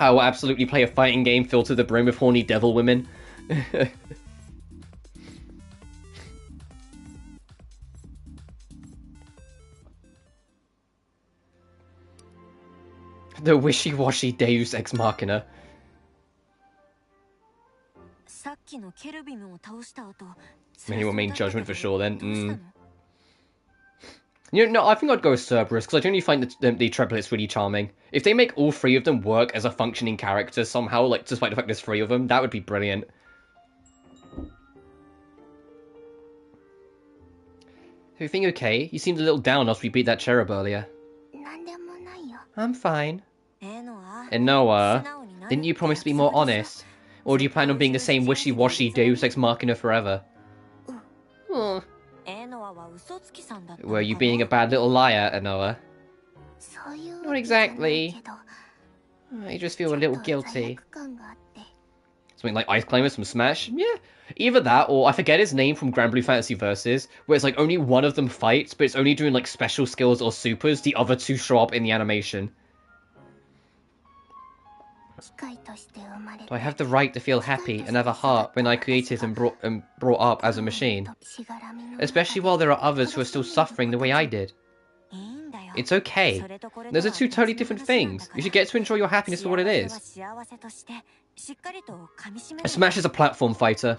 I will absolutely play a fighting game filled to the brim with horny devil women. The wishy-washy Deus Ex Machina. Many main judgment for sure then. You know, no, I think I'd go with Cerberus, because I generally find the triplets really charming. If they make all 3 of them work as a functioning character somehow, like, despite the fact there's 3 of them, that would be brilliant. Everything okay? You seemed a little down after we beat that cherub earlier. I'm fine. And Noah, didn't you promise to be more honest? Or do you plan on being the same wishy-washy Deus Ex Machina forever? Were you being a bad little liar, Noah? Not exactly. I just feel a little guilty. Something like Ice Climbers from Smash? Yeah. Either that, or I forget his name from Grand Blue Fantasy Versus, where it's like only one of them fights, but it's only doing like special skills or supers, the other two show up in the animation. Do I have the right to feel happy and have a heart when I created and brought up as a machine? Especially while there are others who are still suffering the way I did. It's okay. Those are two totally different things. You should get to enjoy your happiness for what it is. Smash is a platform fighter.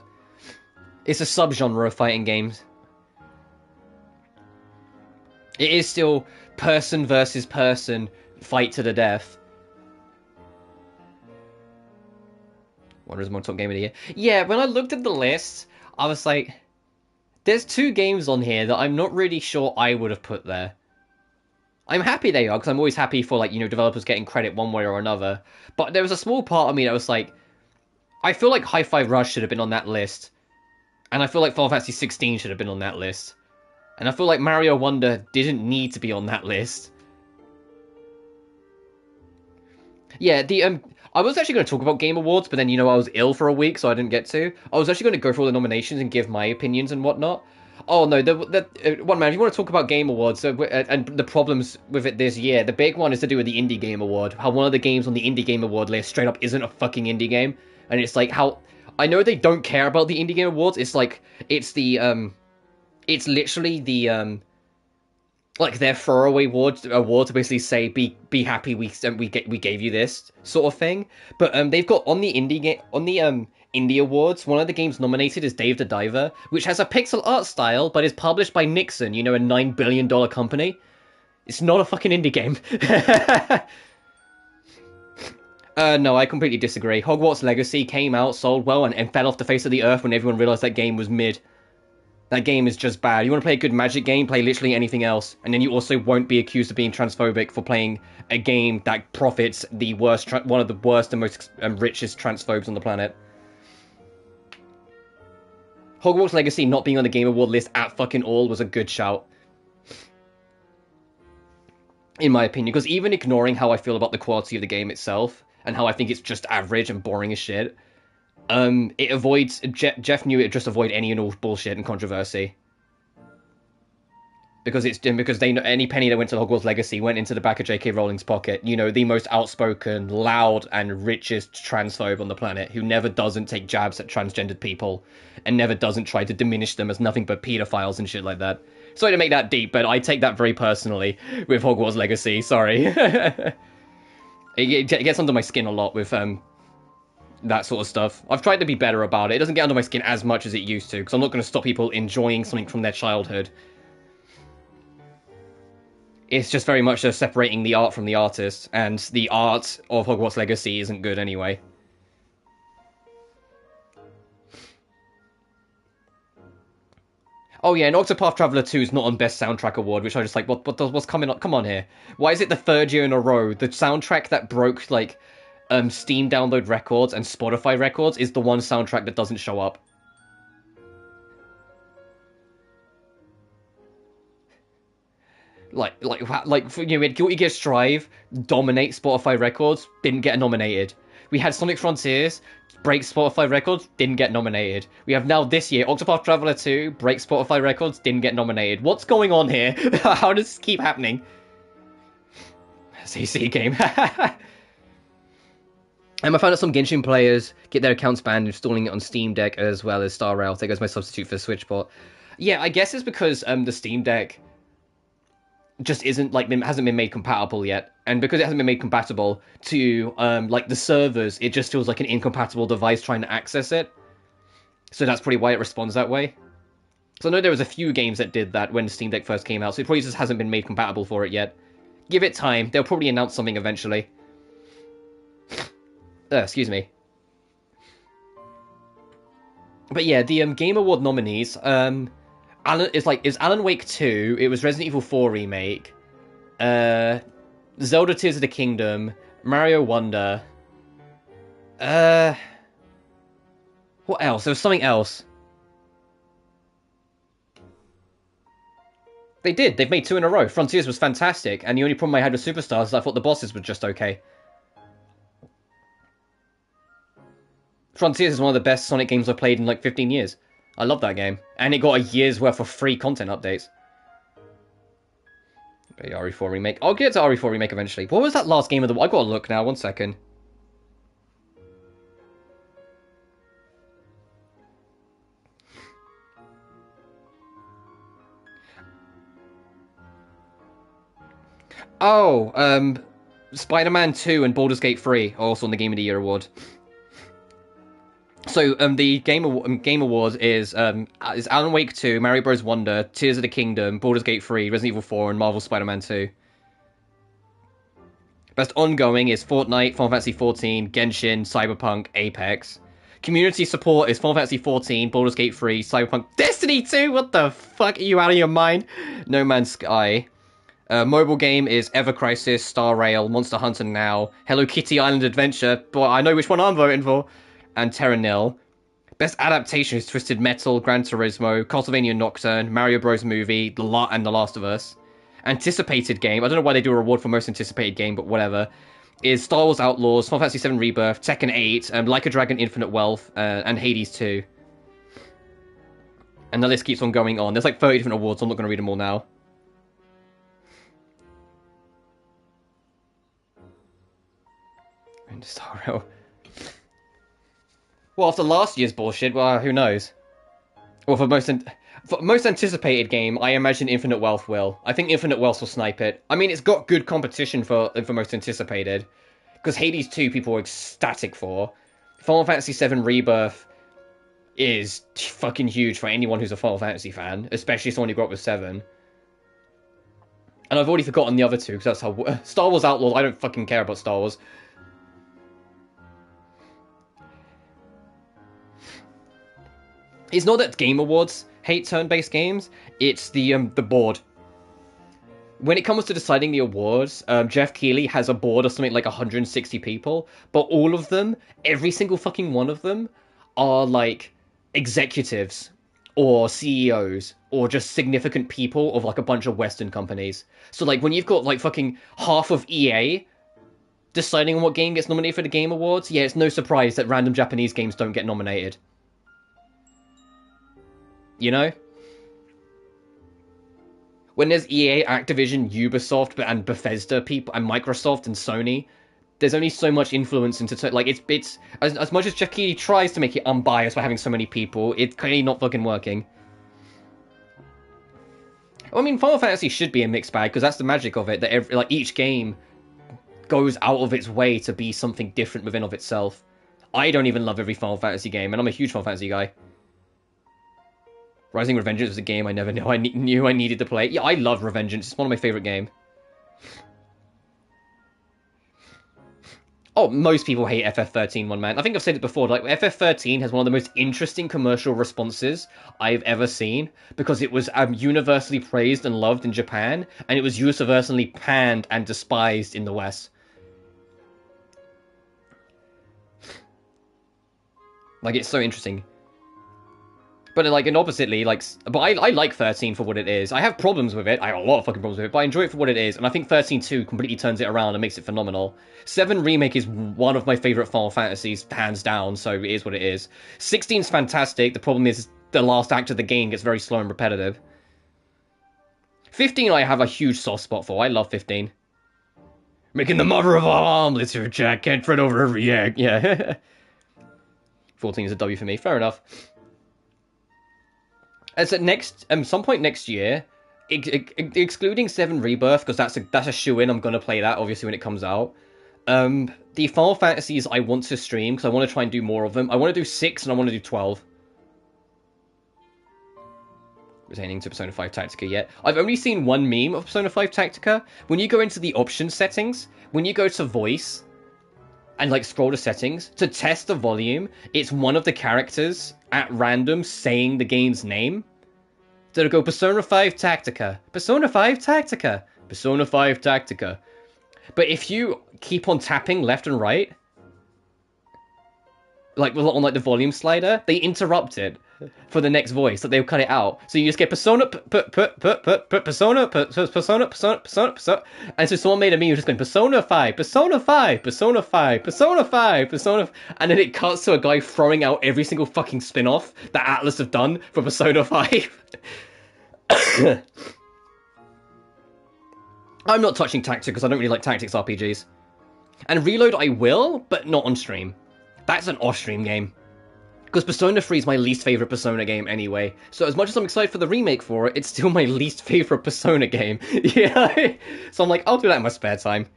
It's a subgenre of fighting games. It is still person versus person, fight to the death. Wonder is my top game of the year. Yeah, when I looked at the list, I was like, there's two games on here that I'm not really sure I would have put there. I'm happy they are, because I'm always happy for, like, you know, developers getting credit one way or another. But there was a small part of me that was like, I feel like Hi-Fi Rush should have been on that list. And I feel like Final Fantasy 16 should have been on that list. And I feel like Mario Wonder didn't need to be on that list. Yeah, I was actually going to talk about Game Awards, but then, you know, I was ill for a week, so I didn't get to. I was actually going to go through all the nominations and give my opinions and whatnot. Oh, no, one man, if you want to talk about Game Awards and the problems with it this year, the big one is to do with the Indie Game Award. How one of the games on the Indie Game Award list straight up isn't a fucking indie game. And it's like, how... I know they don't care about the Indie Game Awards. It's like, it's literally the, like their throwaway award to basically say be happy we gave you this sort of thing. But they've got on the Indie Awards, one of the games nominated is Dave the Diver, which has a pixel art style but is published by Nixon, you know, a $9 billion company. It's not a fucking indie game. No, I completely disagree. Hogwarts Legacy came out, sold well, and fell off the face of the earth when everyone realized that game was mid. That game is just bad. You want to play a good Magic game, play literally anything else. And then you also won't be accused of being transphobic for playing a game that profits the worst, one of the worst and most richest transphobes on the planet. Hogwarts Legacy not being on the Game Award list at fucking all was a good shout. In my opinion, because even ignoring how I feel about the quality of the game itself, and how I think it's just average and boring as shit, it avoids... Jeff knew it'd just avoid any and all bullshit and controversy. Because they know any penny that went to Hogwarts Legacy went into the back of J.K. Rowling's pocket. You know, the most outspoken, loud, and richest transphobe on the planet, who never doesn't take jabs at transgendered people, and never doesn't try to diminish them as nothing but pedophiles and shit like that. Sorry to make that deep, but I take that very personally with Hogwarts Legacy, sorry. It gets under my skin a lot with, that sort of stuff. I've tried to be better about it. It doesn't get under my skin as much as it used to, because I'm not going to stop people enjoying something from their childhood. It's just very much separating the art from the artist, and the art of Hogwarts Legacy isn't good anyway. Oh yeah, and Octopath Traveler 2 is not on Best Soundtrack Award, which I just like, what's coming on? Come on here. Why is it the third year in a row? The soundtrack that broke, like, Steam download records and Spotify records is the one soundtrack that doesn't show up. Like, you know, we had Guilty Gear Strive dominate Spotify records, didn't get nominated. We had Sonic Frontiers break Spotify records, didn't get nominated. We have now this year Octopath Traveler 2 break Spotify records, didn't get nominated. What's going on here? How does this keep happening? CC game. And I found out some Genshin players get their accounts banned installing it on Steam Deck as well as Star Rail. There goes my substitute for Switch port. Yeah, I guess it's because the Steam Deck just isn't, like, hasn't been made compatible yet. And because it hasn't been made compatible to, like, the servers, it just feels like an incompatible device trying to access it. So that's probably why it responds that way. So I know there was a few games that did that when the Steam Deck first came out, so it probably just hasn't been made compatible for it yet. Give it time. They'll probably announce something eventually. Excuse me. But yeah, the Game Award nominees, is Alan Wake 2, it was Resident Evil 4 Remake, Zelda Tears of the Kingdom, Mario Wonder, what else? There was something else. They did. They've made 2 in a row. Frontiers was fantastic, and the only problem I had with Superstars is I thought the bosses were just okay. Frontiers is one of the best Sonic games I've played in like 15 years. I love that game. And it got a year's worth of free content updates. Okay, RE4 Remake. I'll get to RE4 Remake eventually. What was that last game of the... I gotta look now, 1 second. Oh, Spider-Man 2 and Baldur's Gate 3 are also on the Game of the Year award. So, the Game Awards is Alan Wake 2, Mario Bros. Wonder, Tears of the Kingdom, Baldur's Gate 3, Resident Evil 4, and Marvel Spider-Man 2. Best ongoing is Fortnite, Final Fantasy XIV, Genshin, Cyberpunk, Apex. Community support is Final Fantasy XIV, Baldur's Gate 3, Cyberpunk, Destiny 2. What the fuck? Are you out of your mind? No Man's Sky. Mobile game is Ever Crisis, Star Rail, Monster Hunter Now, Hello Kitty Island Adventure. Boy, I know which one I'm voting for. And Terra Nil. Best adaptation is Twisted Metal, Gran Turismo, Castlevania Nocturne, Mario Bros. Movie, and The Last of Us. Anticipated game, I don't know why they do a reward for most anticipated game, but whatever, is Star Wars Outlaws, Final Fantasy VII Rebirth, Tekken 8, Like a Dragon Infinite Wealth, and Hades 2. And the list keeps on going on. There's like 30 different awards, so I'm not going to read them all now. And Star Rail. Well, after last year's bullshit, well, who knows? Well, for most anticipated game, I imagine Infinite Wealth will. I think Infinite Wealth will snipe it. I mean, it's got good competition for most anticipated. Because Hades 2 people are ecstatic for. Final Fantasy VII Rebirth is fucking huge for anyone who's a Final Fantasy fan. Especially someone who grew up with 7. And I've already forgotten the other two, because that's how... Star Wars Outlaws, I don't fucking care about Star Wars. It's not that Game Awards hate turn-based games, it's the board. When it comes to deciding the awards, Jeff Keighley has a board of something like 160 people, but all of them, every single fucking one of them, are like executives or CEOs or just significant people of like a bunch of Western companies. So like when you've got like fucking half of EA deciding on what game gets nominated for the Game Awards, yeah, it's no surprise that random Japanese games don't get nominated. You know? When there's EA, Activision, Ubisoft, and Bethesda people, and Microsoft and Sony, there's only so much influence into... like, it's as much as Jeff Keighley tries to make it unbiased by having so many people, it's clearly not fucking working. I mean, Final Fantasy should be a mixed bag, because that's the magic of it, that each game goes out of its way to be something different within of itself. I don't even love every Final Fantasy game, and I'm a huge Final Fantasy guy. Rising Revengeance was a game I never knew I needed to play. Yeah, I love Revengeance. It's one of my favorite games. Oh, most people hate FF13, one man. I think I've said it before, like, FF13 has one of the most interesting commercial responses I've ever seen, because it was universally praised and loved in Japan, and it was universally panned and despised in the West. Like, it's so interesting. But, like, and oppositely, like... But I like 13 for what it is. I have problems with it. I have a lot of fucking problems with it, but I enjoy it for what it is. And I think 13-2 completely turns it around and makes it phenomenal. 7 Remake is one of my favourite Final Fantasies, hands down, so it is what it is. 16's fantastic. The problem is the last act of the game gets very slow and repetitive. 15 I have a huge soft spot for. I love 15. Making the mother of all omelets here, Jack. Can't fret over every egg. Yeah. 14 is a W for me. Fair enough. As at some point next year, excluding 7 Rebirth, because that's a shoo-in, I'm gonna play that obviously when it comes out. The Final Fantasies I want to stream, because I want to try and do more of them. I want to do 6 and I want to do 12. Pertaining to Persona 5 Tactica yet. I've only seen one meme of Persona 5 Tactica. When you go into the options settings, when you go to voice, and like scroll to settings, to test the volume, it's one of the characters at random saying the game's name. So it'll go Persona 5 Tactica, Persona 5 Tactica, Persona 5 Tactica. But if you keep on tapping left and right, like on like the volume slider, they interrupt it for the next voice, that they'll cut it out. So you just get persona, persona, and so someone made a meme just going persona 5, persona 5, persona 5, persona 5, persona, and then it cuts to a guy throwing out every single fucking spin-off that Atlas have done for Persona 5. I'm not touching Tactics because I don't really like Tactics RPGs. And Reload I will, but not on stream. That's an off-stream game. Because Persona 3 is my least favourite Persona game anyway. So as much as I'm excited for the remake for it, it's still my least favourite Persona game. Yeah. So I'm like, I'll do that in my spare time.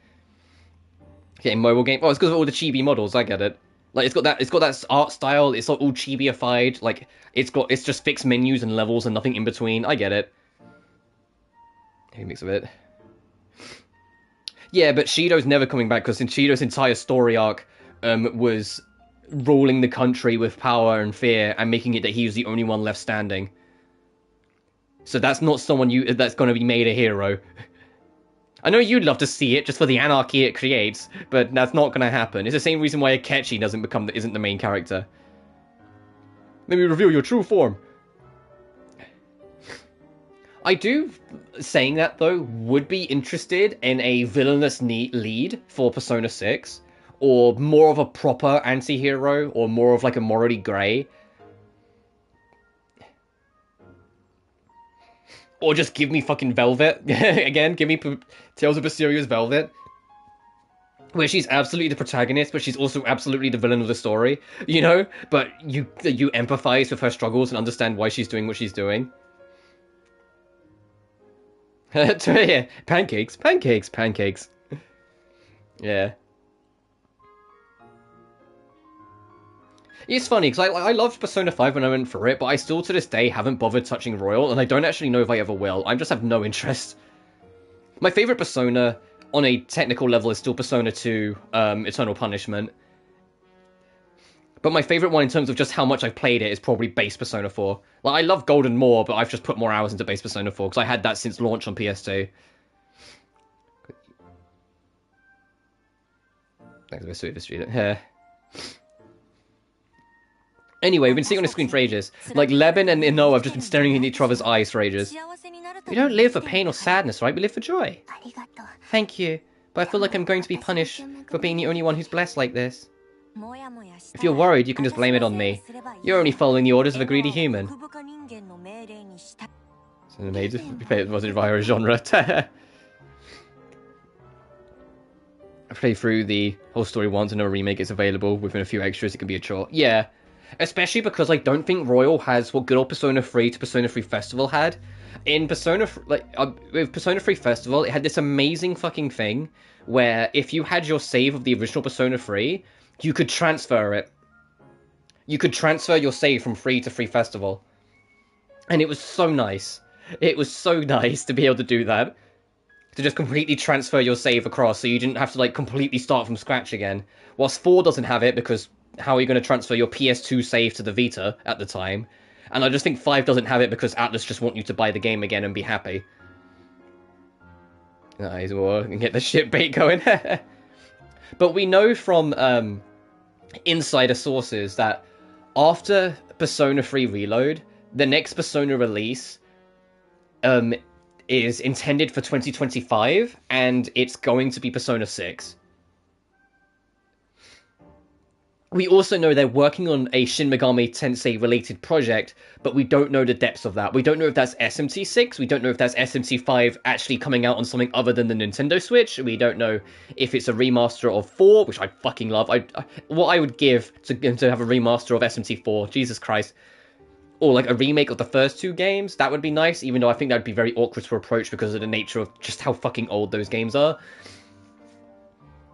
Okay, mobile game. Oh, it's because of all the chibi models, I get it. Like it's got that art style, it's all chibi-ified, like it's just fixed menus and levels and nothing in between. I get it. Hey, mix of it. Yeah, but Shido's never coming back because Shido's entire story arc was ruling the country with power and fear and making it that he was the only one left standing. So that's not someone that's going to be made a hero. I know you'd love to see it just for the anarchy it creates, but that's not going to happen. It's the same reason why Akechi isn't the main character. Let me reveal your true form. I do, saying that though, would be interested in a villainous lead for Persona 6, or more of a proper anti-hero, or more of like a morally grey. Or just give me fucking Velvet. Again, give me Tales of Berserier's Velvet. Where she's absolutely the protagonist, but she's also absolutely the villain of the story. You know? But you empathize with her struggles and understand why she's doing what she's doing. Yeah. Pancakes, pancakes, pancakes. Yeah. It's funny, because I loved Persona 5 when I went for it, but I still to this day haven't bothered touching Royal, and I don't actually know if I ever will. I just have no interest. My favourite Persona, on a technical level, is still Persona 2, Eternal Punishment. But my favourite one in terms of just how much I've played it is probably base Persona 4. Like, I love Golden more, but I've just put more hours into base Persona 4, because I had that since launch on PS2. Thanks for the sweet street. Anyway, we've been sitting on the screen for ages. Like, Leben and Ino have just been staring in each other's eyes for ages. We don't live for pain or sadness, right? We live for joy. Thank you, but I feel like I'm going to be punished for being the only one who's blessed like this. If you're worried, you can just blame it on me. You're only following the orders of a greedy human. So it wasn't via a genre. I played through the whole story once and a remake is available. Within a few extras, it can be a chore. Yeah. Especially because I don't think Royal has what good old Persona 3 to Persona 3 Festival had. In Persona, with Persona 3 Festival, it had this amazing fucking thing where if you had your save of the original Persona 3, you could transfer it. You could transfer your save from 3 to 3 Festival. And it was so nice. It was so nice to be able to do that. To just completely transfer your save across so you didn't have to like completely start from scratch again. Whilst 4 doesn't have it because how are you going to transfer your PS2 save to the Vita at the time? And I just think 5 doesn't have it because Atlas just want you to buy the game again and be happy. Nice, well, get the shit bait going. But we know from insider sources that after Persona 3 Reload, the next Persona release is intended for 2025, and it's going to be Persona 6. We also know they're working on a Shin Megami Tensei related project, but we don't know the depths of that. We don't know if that's SMT6, we don't know if that's SMT5 actually coming out on something other than the Nintendo Switch, we don't know if it's a remaster of 4, which I fucking love. What I would give to have a remaster of SMT4, Jesus Christ. Or like a remake of the first 2 games, that would be nice, even though I think that would be very awkward to approach because of the nature of just how fucking old those games are.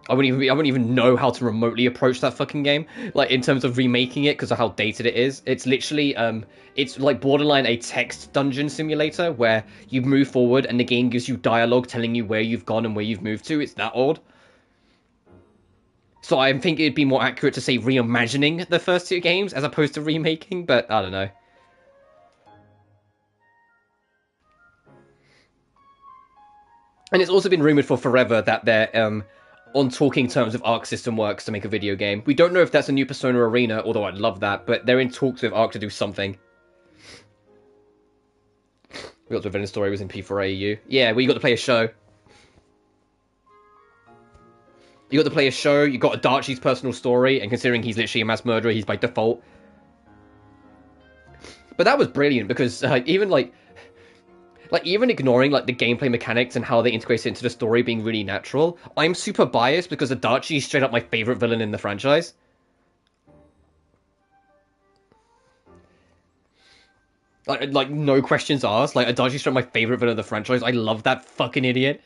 I wouldn't even know how to remotely approach that fucking game, like in terms of remaking it because of how dated it is. It's literally, it's like borderline a text dungeon simulator where you move forward and the game gives you dialogue telling you where you've gone and where you've moved to. It's that old. So I think it'd be more accurate to say reimagining the first 2 games as opposed to remaking, but I don't know. And it's also been rumoured for forever that they're on talking terms with Arc System Works to make a video game. We don't know if that's a new Persona Arena, although I'd love that, but they're in talks with Arc to do something. We got the villain story was in P4AU. Yeah, well, you got to play a show. You got to play a show, you got Adachi's personal story, and considering he's literally a mass murderer, he's by default. But that was brilliant, because even ignoring like the gameplay mechanics and how they integrate it into the story being really natural, I'm super biased because Adachi is straight up my favorite villain in the franchise. Like no questions asked. Like Adachi's straight up my favorite villain in the franchise. I love that fucking idiot.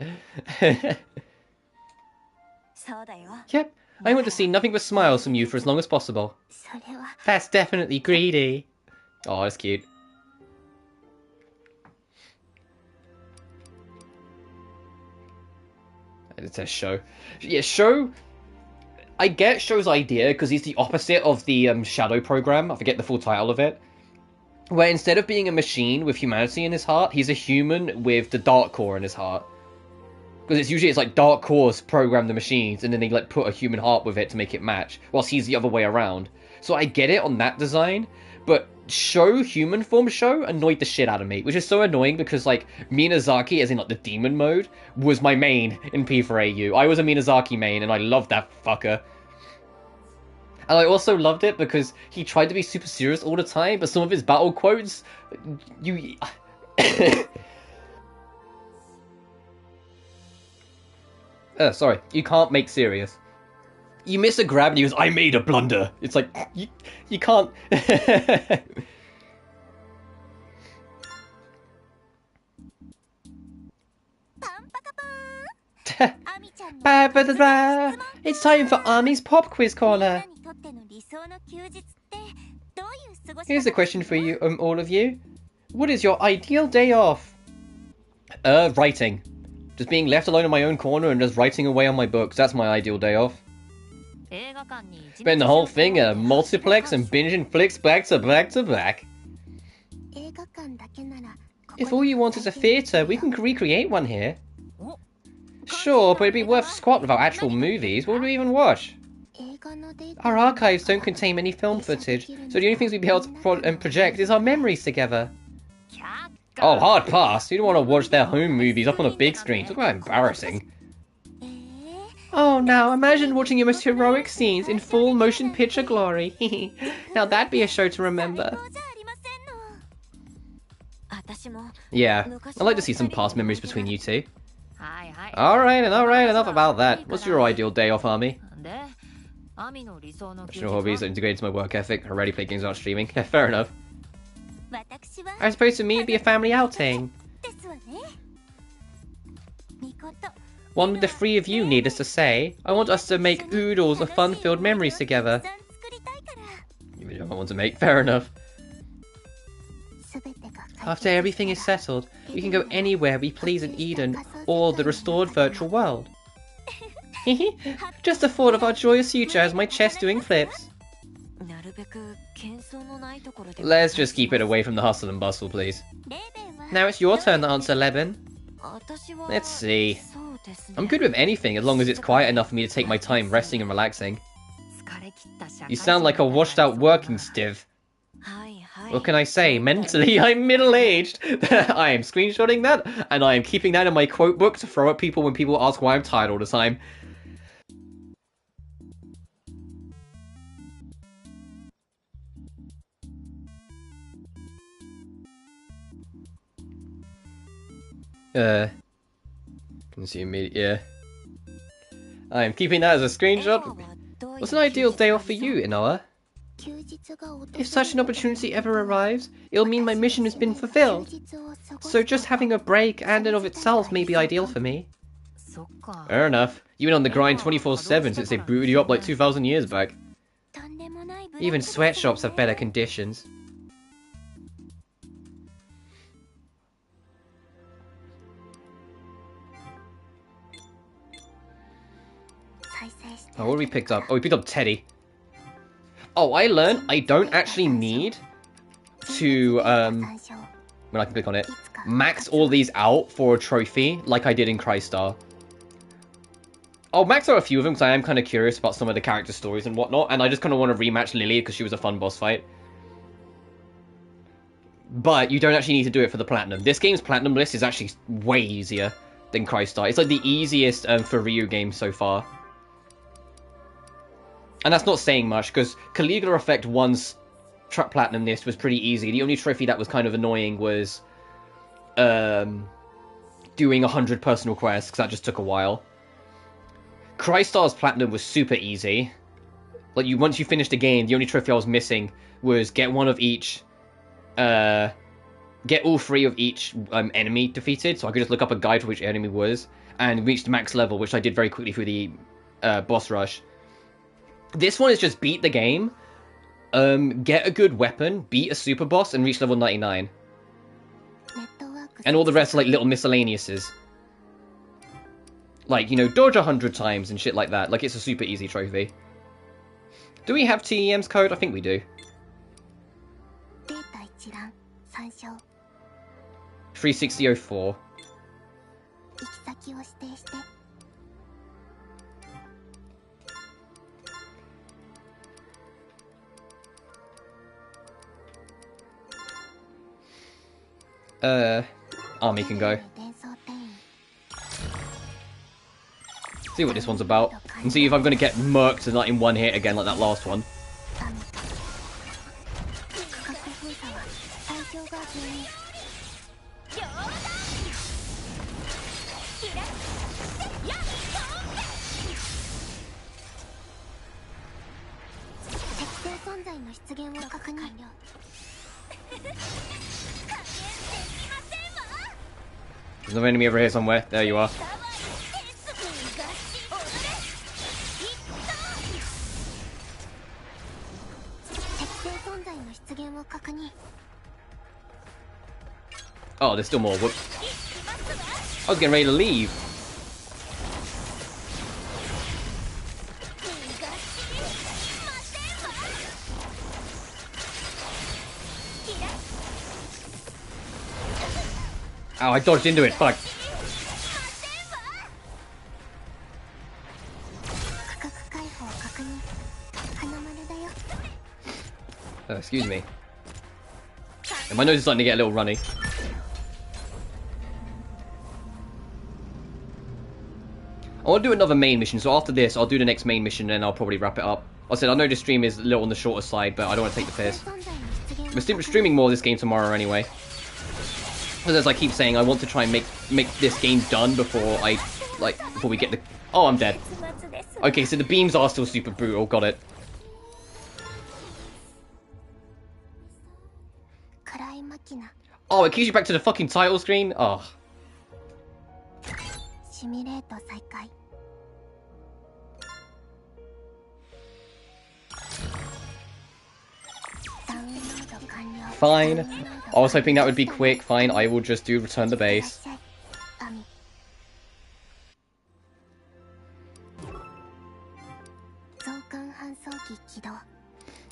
Yep, I want to see nothing but smiles from you for as long as possible. That's definitely greedy. Oh, that's cute. It says Sho. Yeah, Sho... I get Sho's idea, because he's the opposite of the Shadow program. I forget the full title of it. Where instead of being a machine with humanity in his heart, he's a human with the Dark Core in his heart. Because it's usually like Dark Cores program the machines, and then they like put a human heart with it to make it match, whilst he's the other way around. So I get it on that design, but Sho, human form Sho, annoyed the shit out of me, which is so annoying because like Minazaki, as in like the demon mode, was my main in P4AU. I was a Minazaki main, and I loved that fucker. And I also loved it because he tried to be super serious all the time, but some of his battle quotes, you... sorry, you can't make serious. You miss a grab and he goes, I made a blunder. It's like, you can't... It's time for Army's Pop Quiz Corner. Here's a question for you, all of you. What is your ideal day off? Writing. Just being left alone in my own corner and just writing away on my books. That's my ideal day off. Spend the whole thing at a multiplex and binging flicks back to back to back. If all you want is a theatre, we can recreate one here. Sure, but it'd be worth squat without actual movies. What would we even watch? Our archives don't contain any film footage, so the only things we'd be able to project is our memories together. Oh, hard pass. You don't want to watch their home movies up on a big screen. Talk about embarrassing. Oh, now imagine watching your most heroic scenes in full motion picture glory. Now that'd be a show to remember. Yeah, I'd like to see some past memories between you two. Alright, enough about that. What's your ideal day off, Army? Professional hobbies are integrated into my work ethic. I already play games without streaming. Yeah, fair enough. I suppose to me it'd be a family outing. One with the three of you, needless to say. I want us to make oodles of fun-filled memories together. You don't want to make, fair enough. After everything is settled, we can go anywhere we please in Eden or the restored virtual world. Just the thought of our joyous future has my chest doing flips. Let's just keep it away from the hustle and bustle, please. Now it's your turn to answer, Leben. Let's see. I'm good with anything as long as it's quiet enough for me to take my time resting and relaxing. You sound like a washed out working stiff. What can I say? Mentally, I'm middle-aged. I am screenshotting that, and I am keeping that in my quote book to throw at people when people ask why I'm tired all the time. Consume media. Yeah. I am keeping that as a screenshot. What's an ideal day off for you, Inoa? If such an opportunity ever arrives, it'll mean my mission has been fulfilled. So just having a break and in of itself may be ideal for me. Fair enough. You've been on the grind 24/7 since they booted you up like 2,000 years back. Even sweatshops have better conditions. Oh, what have we picked up? Oh, we picked up Teddy. Oh, I learned I don't actually need to, when I can click on it, max all these out for a trophy like I did in Crystar. I'll max out a few of them because I am kind of curious about some of the character stories and whatnot, and I just kind of want to rematch Lily because she was a fun boss fight. But you don't actually need to do it for the platinum. This game's platinum list is actually way easier than Crystar. It's like the easiest for Ryu game so far. And that's not saying much, because Caligula Effect 1's platinum list was pretty easy. The only trophy that was kind of annoying was doing 100 personal quests, because that just took a while. Crystar's platinum was super easy. Like, once you finished the game, the only trophy I was missing was get one of each... get all 3 of each enemy defeated, so I could just look up a guide for which enemy was, and reach the max level, which I did very quickly through the boss rush. This one is just beat the game, get a good weapon, beat a super boss, and reach level 99. And all the rest are like little miscellaneouses. Like, you know, dodge 100 times and shit like that. Like, it's a super easy trophy. Do we have TEM's code? I think we do. 36004. Army can go. See what this one's about. And see if I'm gonna get murked and not in one hit again like that last one. There's another enemy over here somewhere. There you are. Oh, there's still more. Whoops. I was getting ready to leave. Oh, I dodged into it. Fuck. Excuse me. And my nose is starting to get a little runny. I want to do another main mission, so after this, I'll do the next main mission, and I'll probably wrap it up. I said, I know this stream is a little on the shorter side, but I don't want to take the piss. We're streaming more of this game tomorrow anyway. Because as I keep saying, I want to try and make this game done before before we get the... Oh, I'm dead. Okay, so the beams are still super brutal, got it. Oh, it keeps you back to the fucking title screen? Oh. Fine. I was hoping that would be quick. Fine, I will just do return the base.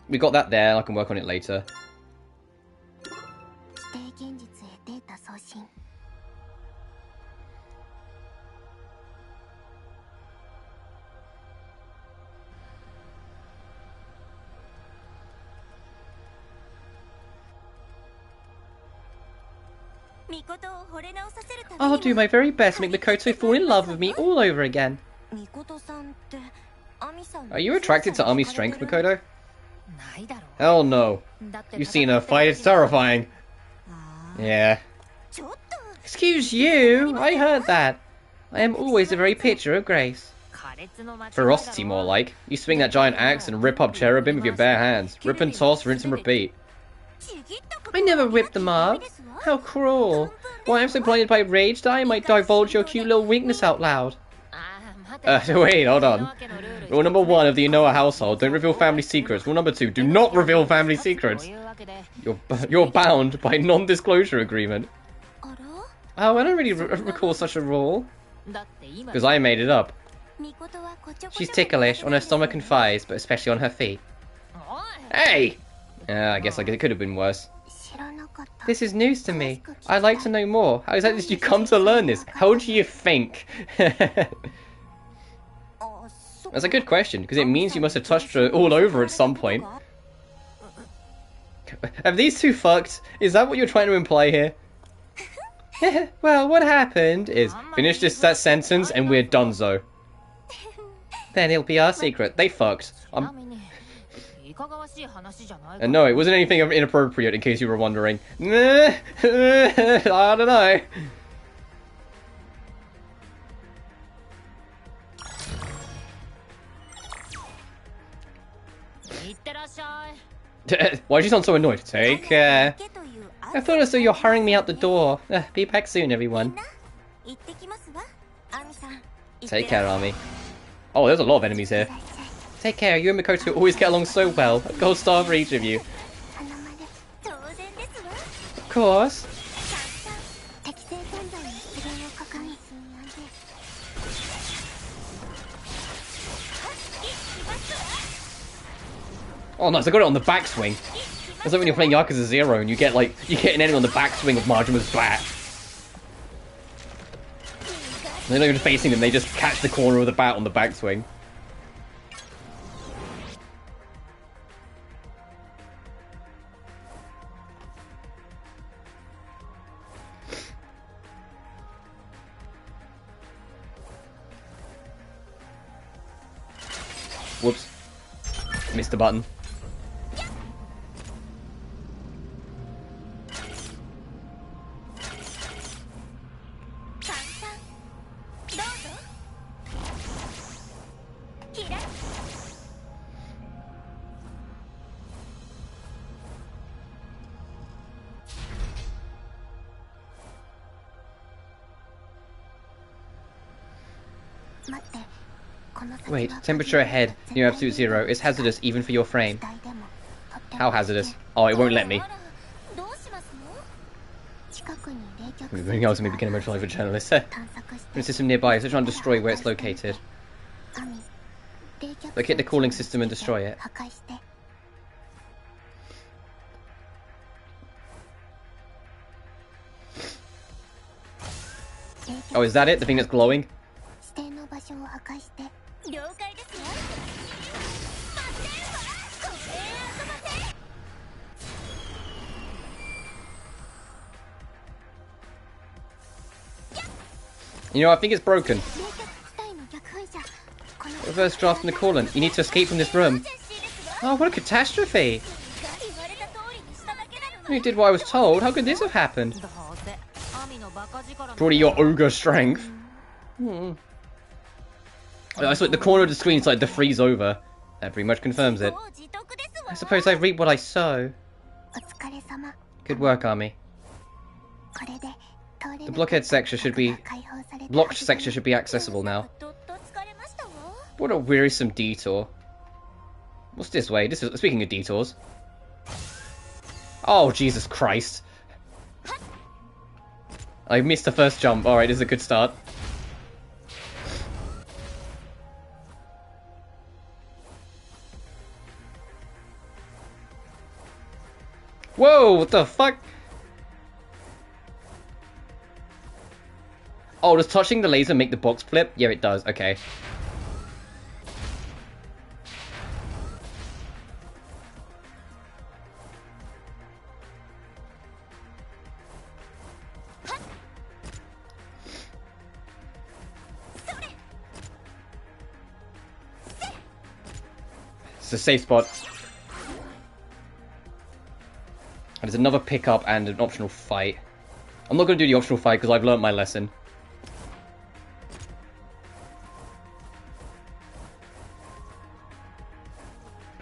We got that there, I can work on it later. I'll do my very best to make Mikoto fall in love with me all over again. Are you attracted to Ami's strength, Mikoto? Hell no. You've seen her fight, it's terrifying. Yeah. Excuse you, I heard that. I am always the very picture of grace. Ferocity, more like. You swing that giant axe and rip up cherubim with your bare hands. Rip and toss, rinse and repeat. I never ripped them up. How cruel. Why, I'm so blinded by rage that I might divulge your cute little weakness out loud. Wait, hold on. Rule number 1 of the Inoa household, don't reveal family secrets. Rule number 2, do not reveal family secrets. You're bound by non-disclosure agreement. Oh, I don't really recall such a rule. Because I made it up. She's ticklish on her stomach and thighs, but especially on her feet. Hey! I guess it could have been worse. This is news to me. I'd like to know more. How exactly did you come to learn this? How do you think? That's a good question, because it means you must have touched her all over at some point. Have these two fucked? Is that what you're trying to imply here? Well, what happened is, finish that sentence and we're donezo. Then it'll be our secret. They fucked. And no, it wasn't anything inappropriate, in case you were wondering. I don't know. Why does she sound so annoyed? Take care. I thought as though you're hurrying me out the door. Be back soon, everyone. Take care, Army. Oh, there's a lot of enemies here. Take care, you and Mikoto always get along so well. A gold star for each of you. Of course. Oh nice, I got it on the backswing. It's like when you're playing Yakuza 0 and you get an enemy on the backswing of Majima's bat. They're not even facing them, they just catch the corner of the bat on the backswing. Whoops. Missed the button. Wait, temperature ahead, near absolute zero. It's hazardous even for your frame. How hazardous? Oh, it won't let me. Everything else may begin emotionally for journalists. There's a system nearby, so try and destroy where it's located. Locate the cooling system and destroy it. Oh, is that it? The thing that's glowing? You know, I think it's broken. Reverse draft in the coolant. You need to escape from this room. Oh, what a catastrophe! You did what I was told. How could this have happened? Probably your ogre strength. I saw the corner of the screen started to freeze over. That pretty much confirms it. I suppose I reap what I sow. Good work, Army. The blocked section should be accessible now. What a wearisome detour. What's this way? Speaking of detours. Oh, Jesus Christ. I missed the first jump. Alright, this is a good start. Whoa, what the fuck? Oh, does touching the laser make the box flip? Yeah, it does. Okay. It's a safe spot. And there's another pickup and an optional fight. I'm not going to do the optional fight because I've learnt my lesson.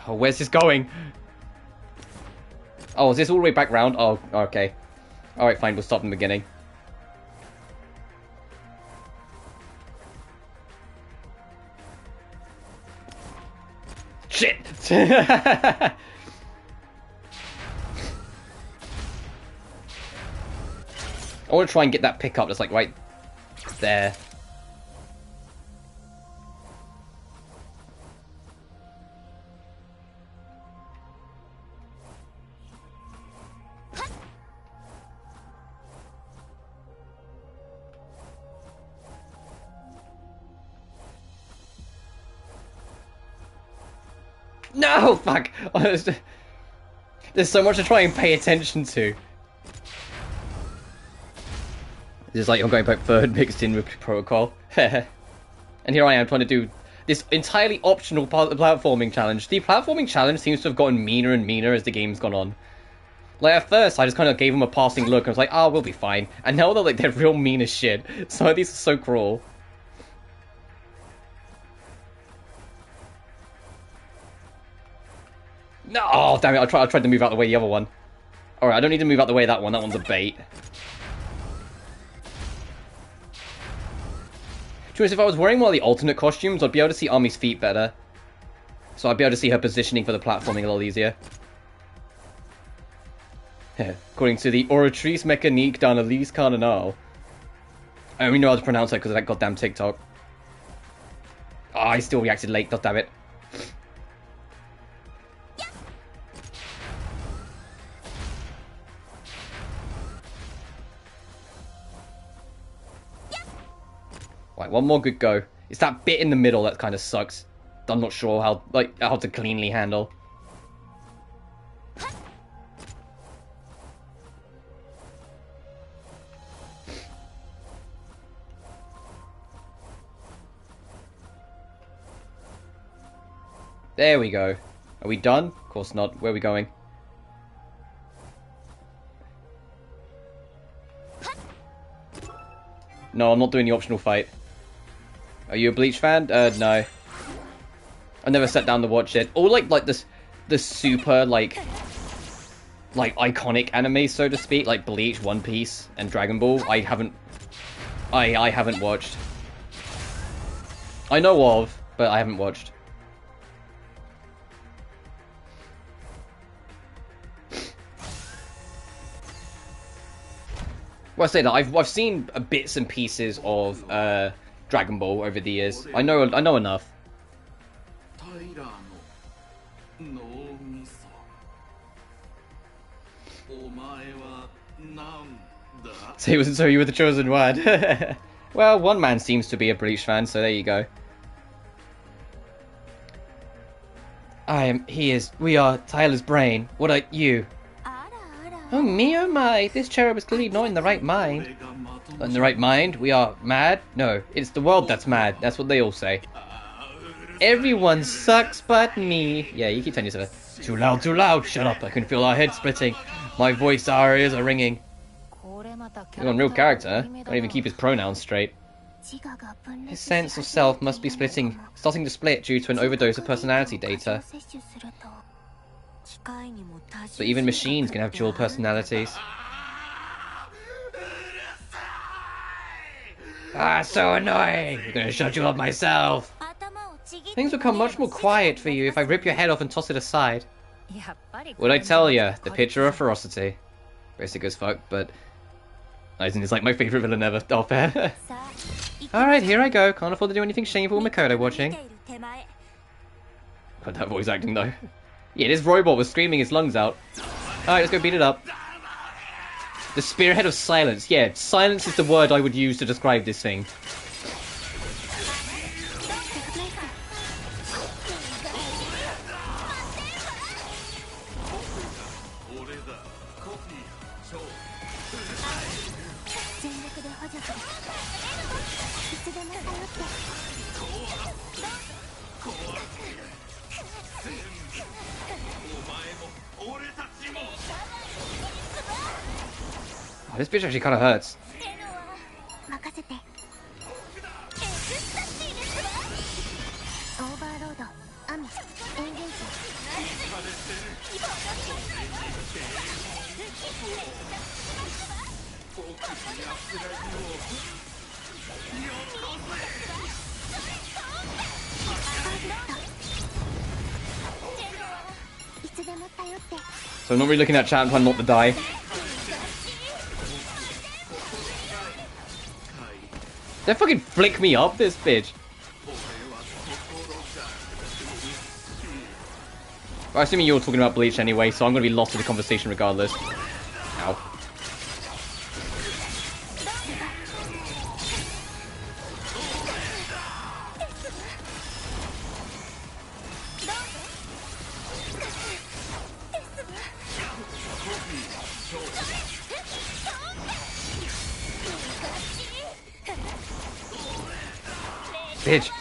Oh, where's this going? Oh, is this all the way back round? Oh, okay. Alright, fine, we'll start from the beginning. Shit! I want to try and get that pickup that's like right there. No! Fuck! There's so much to try and pay attention to. It's like I'm going back third mixed in with protocol. And here I am trying to do this entirely optional part of the platforming challenge. The platforming challenge seems to have gotten meaner and meaner as the game's gone on. Like, at first, I just kind of gave them a passing look, and I was like, oh, we'll be fine. And now they're real mean as shit. Some of these are so cruel. No! Oh, damn it, I tried to move out the way the other one. Alright, I don't need to move out the way of that one. That one's a bait. If I was wearing one of the alternate costumes, I'd be able to see Army's feet better. So I'd be able to see her positioning for the platforming a little easier. According to the Oratrice Mécanique d'Analyse Cardinal. I only know how to pronounce it because of that goddamn TikTok. Oh, I still reacted late, god damn it. Right, one more good go. It's that bit in the middle that kind of sucks. I'm not sure how to cleanly handle. There we go. Are we done? Of course not. Where are we going? No, I'm not doing the optional fight. Are you a Bleach fan? No. I never sat down to watch it. Or like the super like iconic anime, so to speak, like Bleach, One Piece, and Dragon Ball. I haven't watched. I know of, but I haven't watched. Well, I say that I've seen bits and pieces of Dragon Ball over the years. I know enough. So you were the chosen one. Well, one man seems to be a Bleach fan, so there you go. We are Tyler's brain. What are you? Oh me, oh my, this cherub is clearly not in the right mind. Not in the right mind? We are mad? No, it's the world that's mad. That's what they all say. Everyone sucks but me. Yeah, you keep telling yourself that. Too loud, shut up. I can feel our heads splitting. My our ears are ringing. He's on real character. Can't even keep his pronouns straight. His sense of self must be starting to split due to an overdose of personality data. But even machines can have dual personalities. Ah, so annoying! I'm gonna shut you up myself! Things will become much more quiet for you if I rip your head off and toss it aside. What'd I tell ya? The picture of ferocity. Basic as fuck, but... Aizen is like my favourite villain ever. Oh, fair. Alright, here I go. Can't afford to do anything shameful with Makoto watching. But that voice acting though. Yeah, this robot was screaming his lungs out. Alright, let's go beat it up. The spearhead of silence. Yeah, silence is the word I would use to describe this thing. This bitch actually kind of hurts. So I'm not really looking at chat and trying not to die. They fucking flick me up, this bitch. I'm assuming you're talking about Bleach anyway, so I'm gonna be lost in the conversation regardless. Ow. bitch.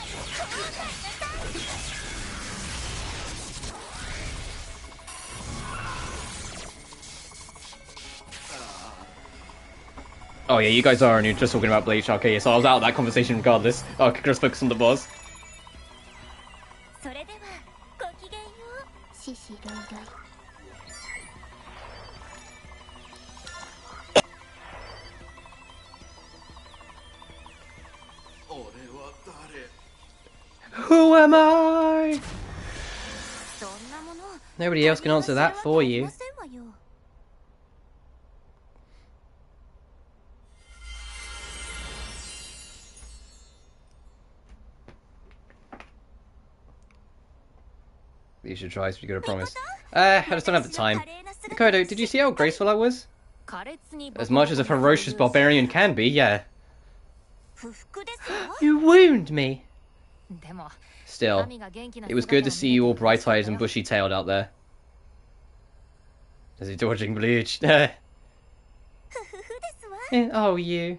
Oh yeah, you guys are, and you're just talking about Bleach. Okay, yeah, so I was out of that conversation regardless. Oh, I could just focus on the boss. Who am I? Nobody else can answer that for you. You should try, so you got a promise. I just don't have the time. Kodo, did you see how graceful I was? As much as a ferocious barbarian can be, yeah. You wound me! Still, it was good to see you all bright-eyed and bushy-tailed out there. Is he dodging Bleach? Oh, you.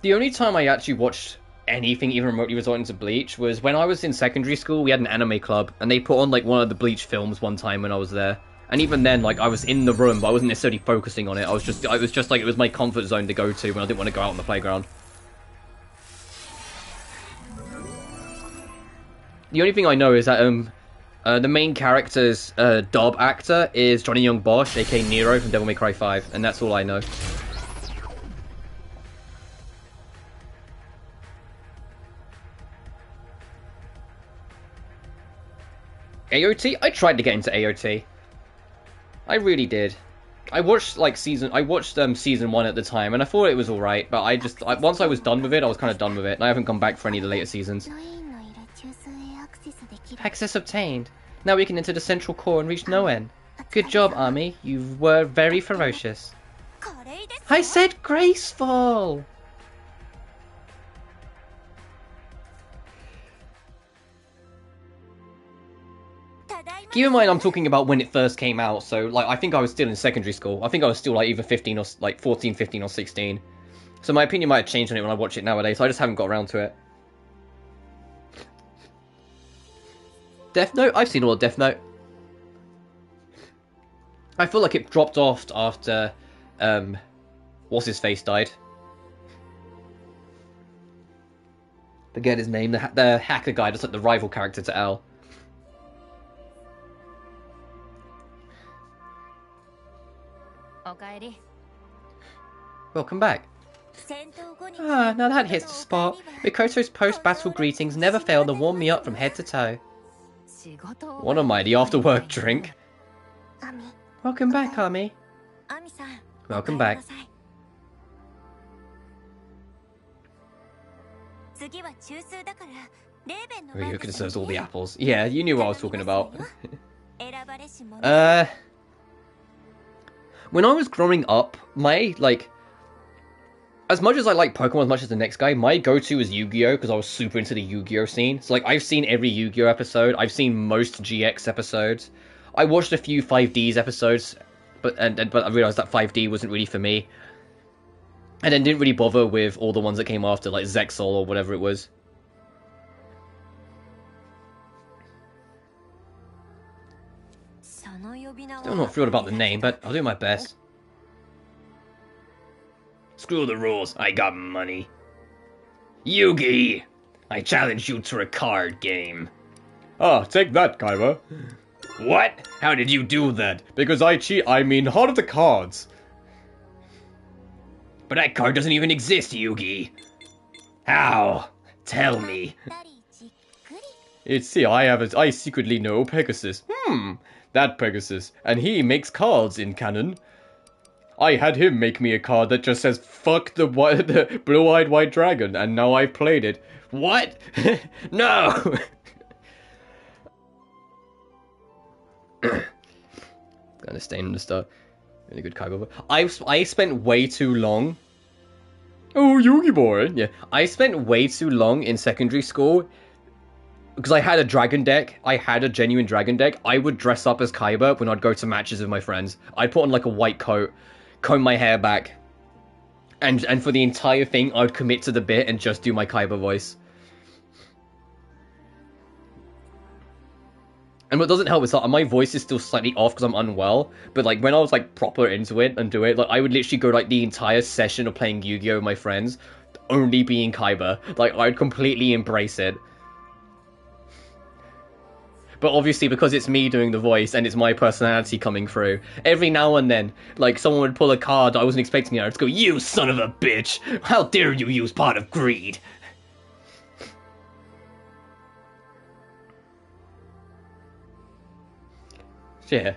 The only time I actually watched anything even remotely resulting to Bleach was when I was in secondary school. We had an anime club, and they put on like one of the Bleach films one time when I was there. And even then, like, I was in the room, but I wasn't necessarily focusing on it. I was just like, it was my comfort zone to go to when I didn't want to go out on the playground. The only thing I know is that the main character's dub actor is Johnny Young Bosch, aka Nero from Devil May Cry 5, and that's all I know. AOT? I tried to get into AOT. I really did. I watched season 1 at the time, and I thought it was alright, but once I was done with it, I was kind of done with it, and I haven't come back for any of the later seasons. Access obtained. Now we can enter the central core and reach Noen. Good job, Ami. You were very ferocious. I said graceful! Keep in mind I'm talking about when it first came out, so like I think I was still in secondary school. I think I was still like either 15 or like 14, 15 or 16. So my opinion might have changed on it when I watch it nowadays, so I just haven't got around to it. Death Note? I've seen all of Death Note. I feel like it dropped off after what's his face died. Forget his name, the hacker guy that's like the rival character to L. Welcome back. Ah, now that hits the spot. Mikoto's post-battle greetings never fail to warm me up from head to toe. What a mighty after-work drink. Welcome back, Ami. Welcome back. Ryuka deserves all the apples. Yeah, you knew what I was talking about. When I was growing up, as much as I like Pokemon as much as the next guy, my go-to was Yu-Gi-Oh! Because I was super into the Yu-Gi-Oh! Scene. So, like, I've seen every Yu-Gi-Oh! Episode. I've seen most GX episodes. I watched a few 5Ds episodes, but I realized that 5D wasn't really for me. And then didn't really bother with all the ones that came after, like Zexal or whatever it was. Still not thrilled about the name, but I'll do my best. Screw the rules, I got money. Yugi! I challenge you to a card game. Ah, take that, Kaiba. What? How did you do that? Because I cheat, I mean Heart of the Cards. But that card doesn't even exist, Yugi. How? Tell me. See, I secretly know Pegasus. That Pegasus. And he makes cards in canon. I had him make me a card that just says, fuck the blue-eyed white dragon, and now I've played it. What? No! Gonna stay in the start. Really good Kaiba. I spent way too long. Oh, Yugi boy. Yeah, I spent way too long in secondary school because I had a dragon deck. I had a genuine dragon deck. I would dress up as Kaiba when I'd go to matches with my friends. I'd put on like a white coat, comb my hair back, and for the entire thing, I'd commit to the bit and just do my Kaiba voice. And what doesn't help is that my voice is still slightly off because I'm unwell. But like when I was like proper into it and do it, like I would literally go like the entire session of playing Yu-Gi-Oh with my friends, only being Kaiba. Like I'd completely embrace it. But obviously because it's me doing the voice and it's my personality coming through, every now and then, like someone would pull a card I wasn't expecting, I'd go, "You son of a bitch! How dare you use Pot of Greed!" Yeah.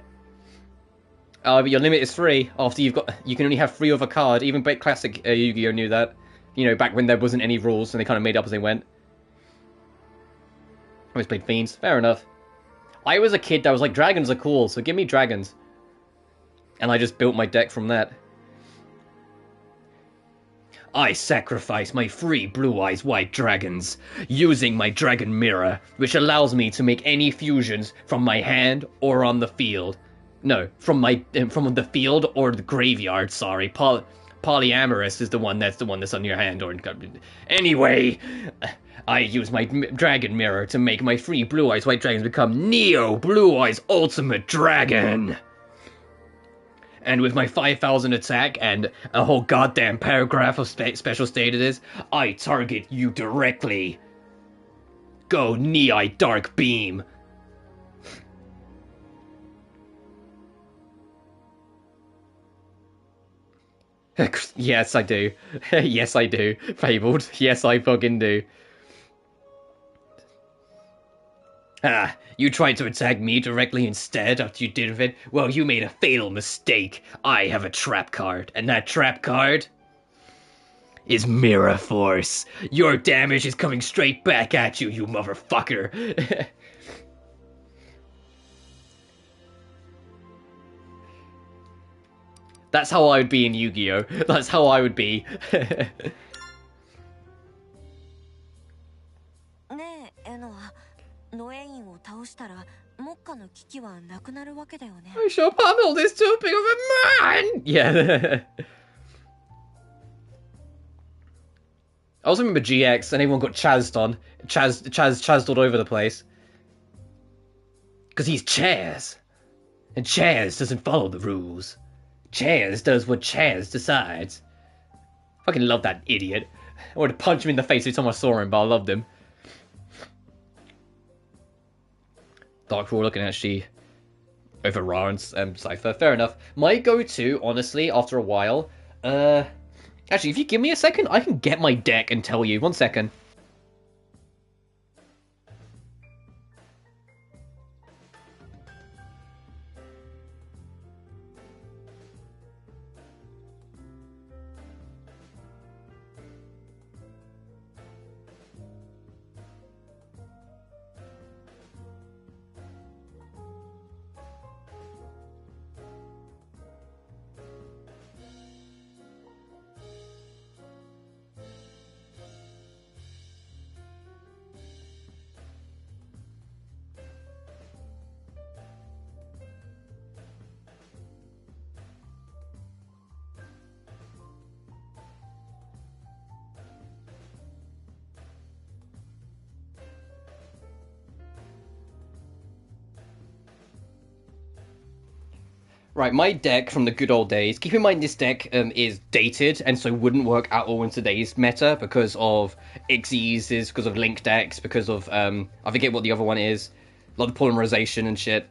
But your limit is 3. After you can only have 3 of a card. Even classic Yu-Gi-Oh knew that. You know, back when there wasn't any rules and they kind of made it up as they went. Always played Fiends. Fair enough. I was a kid that was like, dragons are cool, so give me dragons. And I just built my deck from that. I sacrifice my 3 Blue Eyes White Dragons, using my Dragon Mirror, which allows me to make any fusions from my hand or on the field. No, from the field or the graveyard, sorry. Polyamorous is the one that's on your hand. Or anyway, I use my Dragon Mirror to make my 3 Blue Eyes White Dragons become Neo Blue Eyes Ultimate Dragon. And with my 5,000 attack and a whole goddamn paragraph of special statuses, I target you directly. Go Knee-Eye Dark Beam. Yes, I do. Yes, I do. Fabled. Yes, I fucking do. Ah, you tried to attack me directly instead after you did it? Well, you made a fatal mistake. I have a trap card, and that trap card is Mirror Force. Your damage is coming straight back at you, you motherfucker. That's how I would be in Yu-Gi-Oh! That's how I would be. I shall pummel this too big of a man! Yeah. I also remember GX and everyone got chazzed on. Chazzed all over the place. Because he's Chaz. And Chaz doesn't follow the rules. Chaz does what Chaz decides. Fucking love that idiot. I wanted to punch him in the face every time I saw him, but I loved him. Dark Ruler can actually override and Cypher. Fair enough. My go-to, honestly, after a while... Actually, if you give me a second, I can get my deck and tell you. 1 second. Right, my deck from the good old days. Keep in mind this deck is dated and so wouldn't work at all in today's meta because of Xyzs, because of Link decks, because of, I forget what the other one is. A lot of polymerization and shit.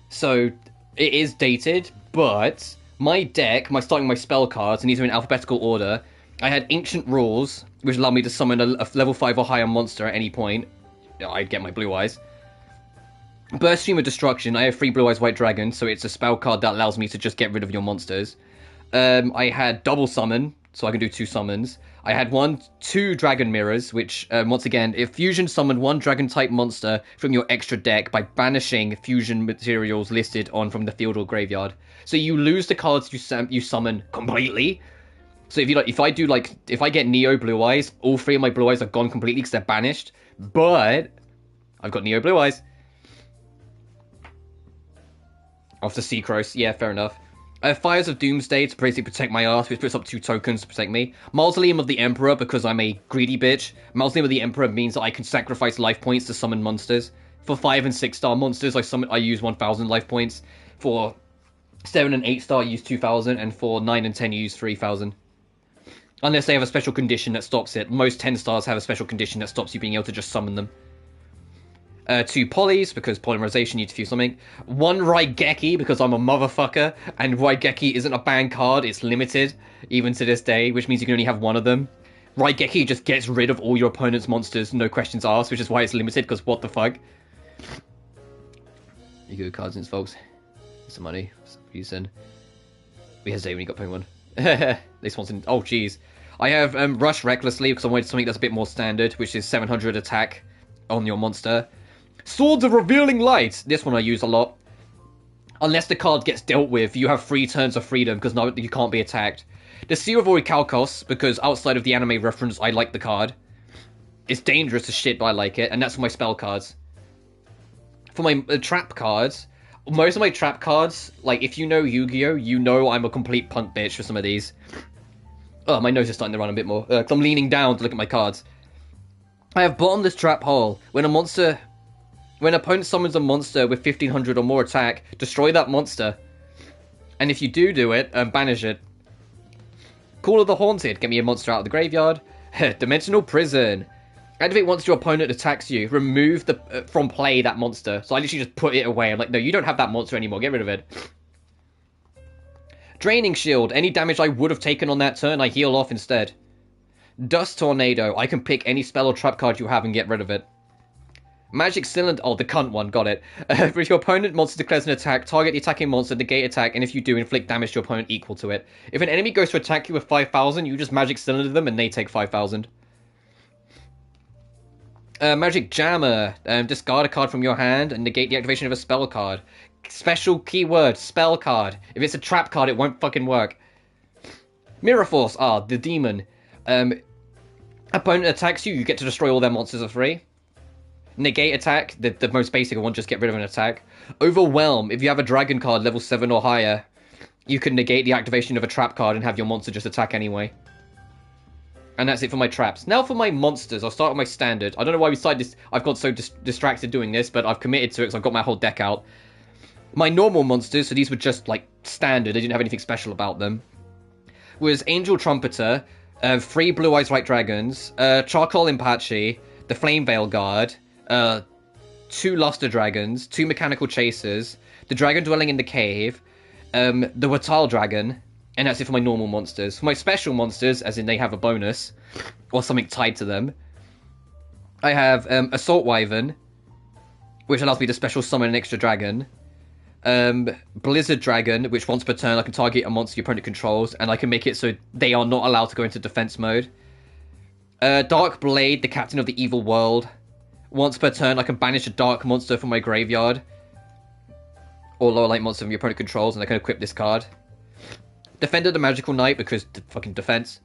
So, it is dated, but my deck, starting my spell cards, and these are in alphabetical order, I had Ancient Rules, which allowed me to summon a level 5 or higher monster at any point. I'd get my Blue Eyes. Burst Stream of Destruction, I have 3 Blue Eyes White Dragons, so it's a spell card that allows me to just get rid of your monsters. I had Double Summon, so I can do 2 summons. I had 2 Dragon Mirrors, which, once again, if Fusion summoned 1 Dragon-type monster from your extra deck by banishing Fusion materials listed on from the field or graveyard. So you lose the cards you summon completely, So if I get Neo Blue Eyes, all 3 of my Blue Eyes are gone completely because they're banished. But I've got Neo Blue Eyes. After Seacross, yeah, fair enough. Fires of Doomsday to basically protect my ass, which puts up 2 tokens to protect me. Mausoleum of the Emperor, because I'm a greedy bitch. Mausoleum of the Emperor means that I can sacrifice life points to summon monsters. For 5 and 6 star monsters, I use 1,000 life points. For 7 and 8 star, I use 2,000. And for 9 and 10, you use 3,000. Unless they have a special condition that stops it. Most 10 stars have a special condition that stops you being able to just summon them. 2 polys, because polymerization, you need to fuse something. 1 Raigeki, because I'm a motherfucker, and Raigeki isn't a banned card, it's limited, even to this day, which means you can only have 1 of them. Raigeki just gets rid of all your opponent's monsters, no questions asked, which is why it's limited, because what the fuck. You go cards in, folks. Here's some money, some reason. We hesitate when you got Pokemon. This one's in... Oh, jeez. I have Rush Recklessly, because I wanted something that's a bit more standard, which is 700 attack on your monster. Swords of Revealing Light! This one I use a lot. Unless the card gets dealt with, you have 3 turns of freedom, because no, you can't be attacked. The Seal of Orichalcos, because outside of the anime reference, I like the card. It's dangerous as shit, but I like it, and that's for my spell cards. For my trap cards, most of my trap cards, like, if you know Yu-Gi-Oh!, you know I'm a complete punk bitch for some of these. Oh, my nose is starting to run a bit more, because I'm leaning down to look at my cards. I have Bottomless Trap Hole. When an opponent summons a monster with 1500 or more attack, destroy that monster. And if you do it, banish it. Call of the Haunted, get me a monster out of the graveyard. Dimensional Prison. Activate once your opponent attacks you. Remove from play that monster. So I literally just put it away. I'm like, no, you don't have that monster anymore. Get rid of it. Draining Shield. Any damage I would have taken on that turn, I heal off instead. Dust Tornado. I can pick any spell or trap card you have and get rid of it. Magic Cylinder. Oh, the cunt one. Got it. If your opponent monster declares an attack, target the attacking monster, negate attack, and if you do, inflict damage to your opponent equal to it. If an enemy goes to attack you with 5,000, you just Magic Cylinder them and they take 5,000. Magic Jammer. Discard a card from your hand and negate the activation of a spell card. Special keyword, spell card. If it's a trap card, it won't fucking work. Mirror Force. Ah, the demon. Opponent attacks you, you get to destroy all their monsters for free. Negate attack, the most basic one, just get rid of an attack. Overwhelm, if you have a dragon card level 7 or higher, you can negate the activation of a trap card and have your monster just attack anyway. And that's it for my traps. Now for my monsters, I'll start with my standard. I don't know why we decided this, I've got so distracted doing this, but I've committed to it because I've got my whole deck out. My normal monsters, so these were just like standard, they didn't have anything special about them, was Angel Trumpeter, 3 Blue Eyes White Dragons, Charcoal Impachi, the Flame Veil Guard, 2 Luster Dragons, 2 Mechanical Chasers, the Dragon Dwelling in the Cave, the Wattal Dragon, and that's it for my normal monsters. For my special monsters, as in they have a bonus, or something tied to them, I have Assault Wyvern, which allows me to special summon an extra dragon, Blizzard Dragon, which once per turn I can target a monster your opponent controls, and I can make it so they are not allowed to go into defense mode. Dark Blade, the Captain of the Evil World. Once per turn, I can banish a dark monster from my graveyard, or lower light monster from your opponent controls, and I can equip this card. Defender the Magical Knight, because fucking defense.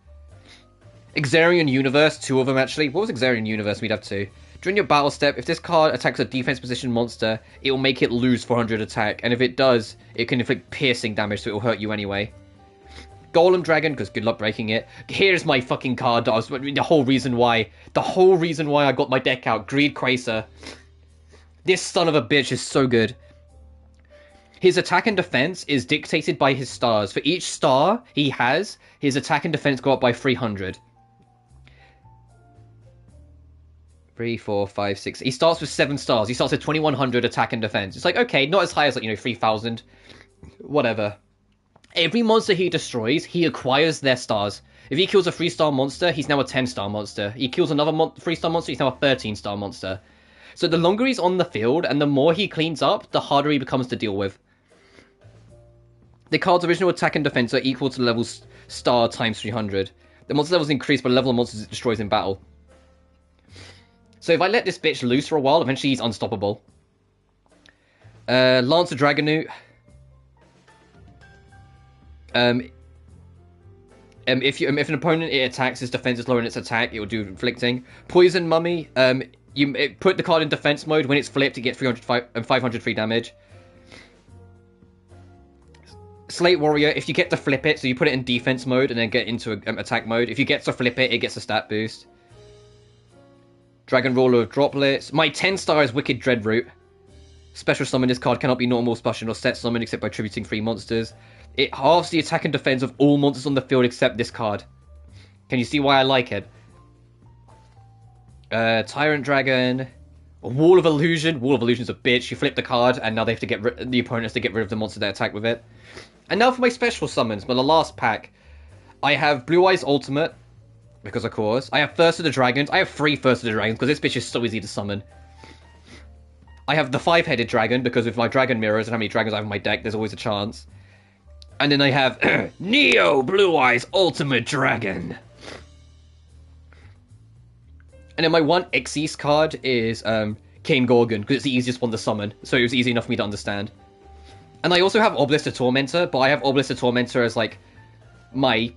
Xarian Universe, 2 of them actually. What was Xarian Universe? We'd have 2. During your battle step, if this card attacks a defense position monster, it will make it lose 400 attack, and if it does, it can inflict piercing damage, so it will hurt you anyway. Golem Dragon, because good luck breaking it. Here's my fucking card that I was... The whole reason why I got my deck out. Greed Quasar. This son of a bitch is so good. His attack and defense is dictated by his stars. For each star he has, his attack and defense go up by 300. 3, 4, 5, 6. He starts with 7 stars. He starts with 2100 attack and defense. It's like, okay, not as high as, like, 3000. Whatever. Every monster he destroys, he acquires their stars. If he kills a 3-star monster, he's now a 10-star monster. He kills another 3-star monster, he's now a 13-star monster. So the longer he's on the field, and the more he cleans up, the harder he becomes to deal with. The card's original attack and defense are equal to the level star times 300. The monster levels increase by the level of monsters it destroys in battle. So if I let this bitch loose for a while, eventually he's unstoppable. Lancer Dragonoot. if an opponent it attacks, its defense is lower than its attack, it will do inflicting. Poison Mummy, put the card in defense mode. When it's flipped, it gets 500 free damage. Slate Warrior, if you get to flip it, so you put it in defense mode and then get into attack mode. If you get to flip it, it gets a stat boost. Dragon Roller of Droplets. My 10-star is Wicked Dreadroot. Special summon this card cannot be normal, special, or set summon except by tributing 3 monsters. It halves the attack and defense of all monsters on the field except this card. Can you see why I like it? Tyrant Dragon. Wall of Illusion. Wall of Illusion's a bitch. You flip the card and now they have to get the opponent has to get rid of the monster they attack with it. And now for my special summons, the last pack. I have Blue Eyes Ultimate, because of course. I have Thirst of the Dragons. I have 3 Thirst of the Dragons, because this bitch is so easy to summon. I have the 5-headed dragon, because with my dragon mirrors and how many dragons I have in my deck, there's always a chance. And then I have Neo Blue Eyes Ultimate Dragon. And then my one Xyz card is Kane Gorgon, because it's the easiest one to summon, so it was easy enough for me to understand. And I also have Obelisk the Tormentor, but I have Obelisk the Tormentor as like my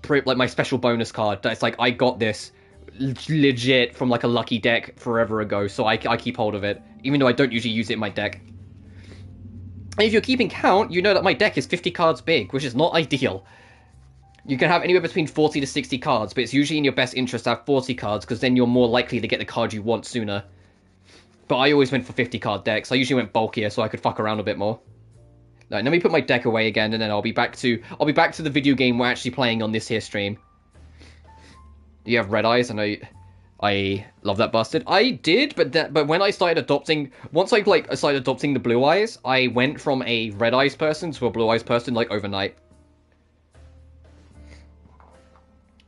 special bonus card. That's like I got this legit from like a lucky deck forever ago, so I keep hold of it, even though I don't usually use it in my deck. And if you're keeping count, you know that my deck is 50 cards big, which is not ideal. You can have anywhere between 40 to 60 cards, but it's usually in your best interest to have 40 cards, because then you're more likely to get the card you want sooner. But I always went for 50 card decks. I usually went bulkier so I could fuck around a bit more. Right, let me put my deck away again, and then I'll be back to the video game we're actually playing on this here stream. Do you have Red Eyes? And I love that bastard. I did, but when I started adopting, once I started adopting the Blue Eyes, I went from a Red Eyes person to a Blue Eyes person like overnight.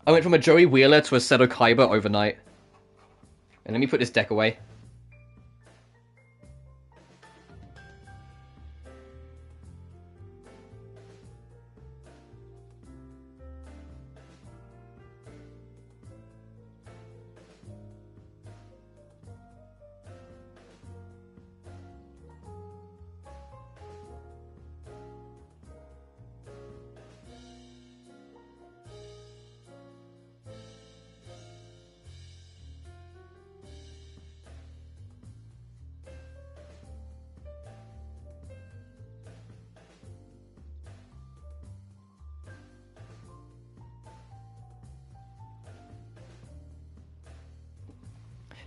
I went from a Joey Wheeler to a Seto Kaiba overnight. And let me put this deck away.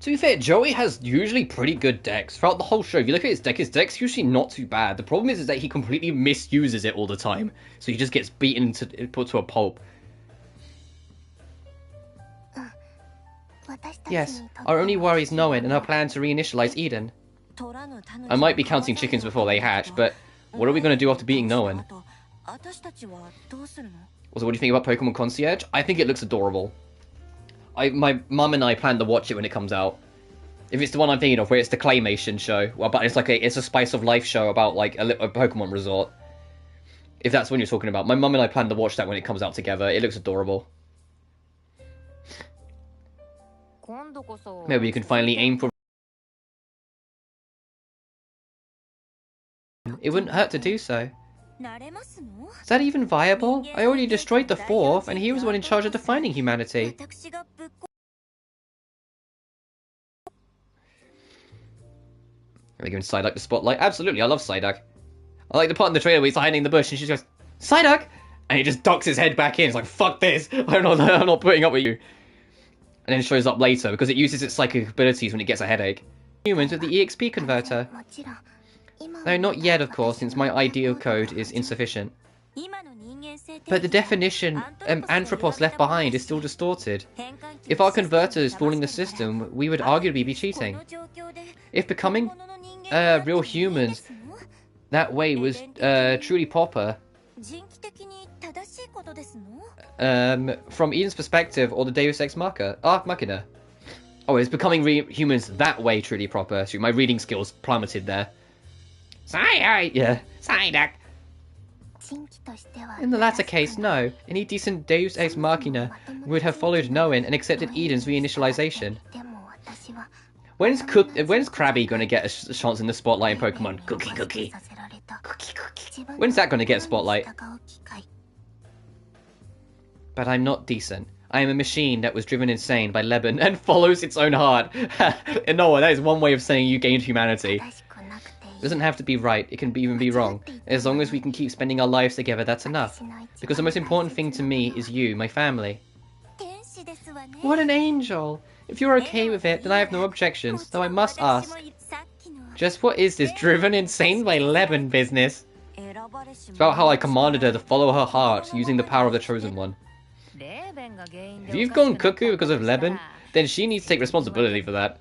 To be fair, Joey has usually pretty good decks. Throughout the whole show, if you look at his deck's usually not too bad. The problem is that he completely misuses it all the time. So he just gets beaten put to a pulp. Yes, our only worry is Noen and our plan to reinitialize Eden. I might be counting chickens before they hatch, but what are we going to do after beating Noen? Also, what do you think about Pokemon Concierge? I think it looks adorable. My mum and I plan to watch it when it comes out. If it's the one I'm thinking of, where it's the claymation show, well, but it's like it's a Spice of Life show about like a Pokemon resort. If that's what you're talking about, my mum and I plan to watch that when it comes out together. It looks adorable. Maybe you can finally aim for. It wouldn't hurt to do so. Is that even viable? I already destroyed the 4th, and he was the one in charge of defining humanity. Are we giving Psyduck the spotlight? Absolutely, I love Psyduck. I like the part in the trailer where he's hiding in the bush and she goes, Psyduck! And he just ducks his head back in. It's like, fuck this! I'm not putting up with you. And then it shows up later because it uses its psychic abilities when it gets a headache. Humans with the EXP converter. No, not yet, of course, since my ideal code is insufficient. But the definition Anthropos left behind is still distorted. If our converter is fooling the system, we would arguably be cheating. If becoming real humans that way was truly proper, from Eden's perspective, or the Deus Ex Machina. Oh, it's becoming humans that way truly proper. So my reading skills plummeted there. Yeah, Psyduck. In the latter case, no. Any decent Deus Ex Machina would have followed Noen and accepted Eden's reinitialization. When's Krabby gonna get a chance in the spotlight in Pokemon? Cookie. When's that gonna get a spotlight? But I'm not decent. I am a machine that was driven insane by Leben and follows its own heart. No, that is one way of saying you gained humanity. It doesn't have to be right, it can even be wrong. As long as we can keep spending our lives together, that's enough. Because the most important thing to me is you, my family. What an angel! If you're okay with it, then I have no objections, though I must ask. Just what is this driven insane by Leben business? It's about how I commanded her to follow her heart, using the power of the Chosen One. If you've gone cuckoo because of Leben, then she needs to take responsibility for that.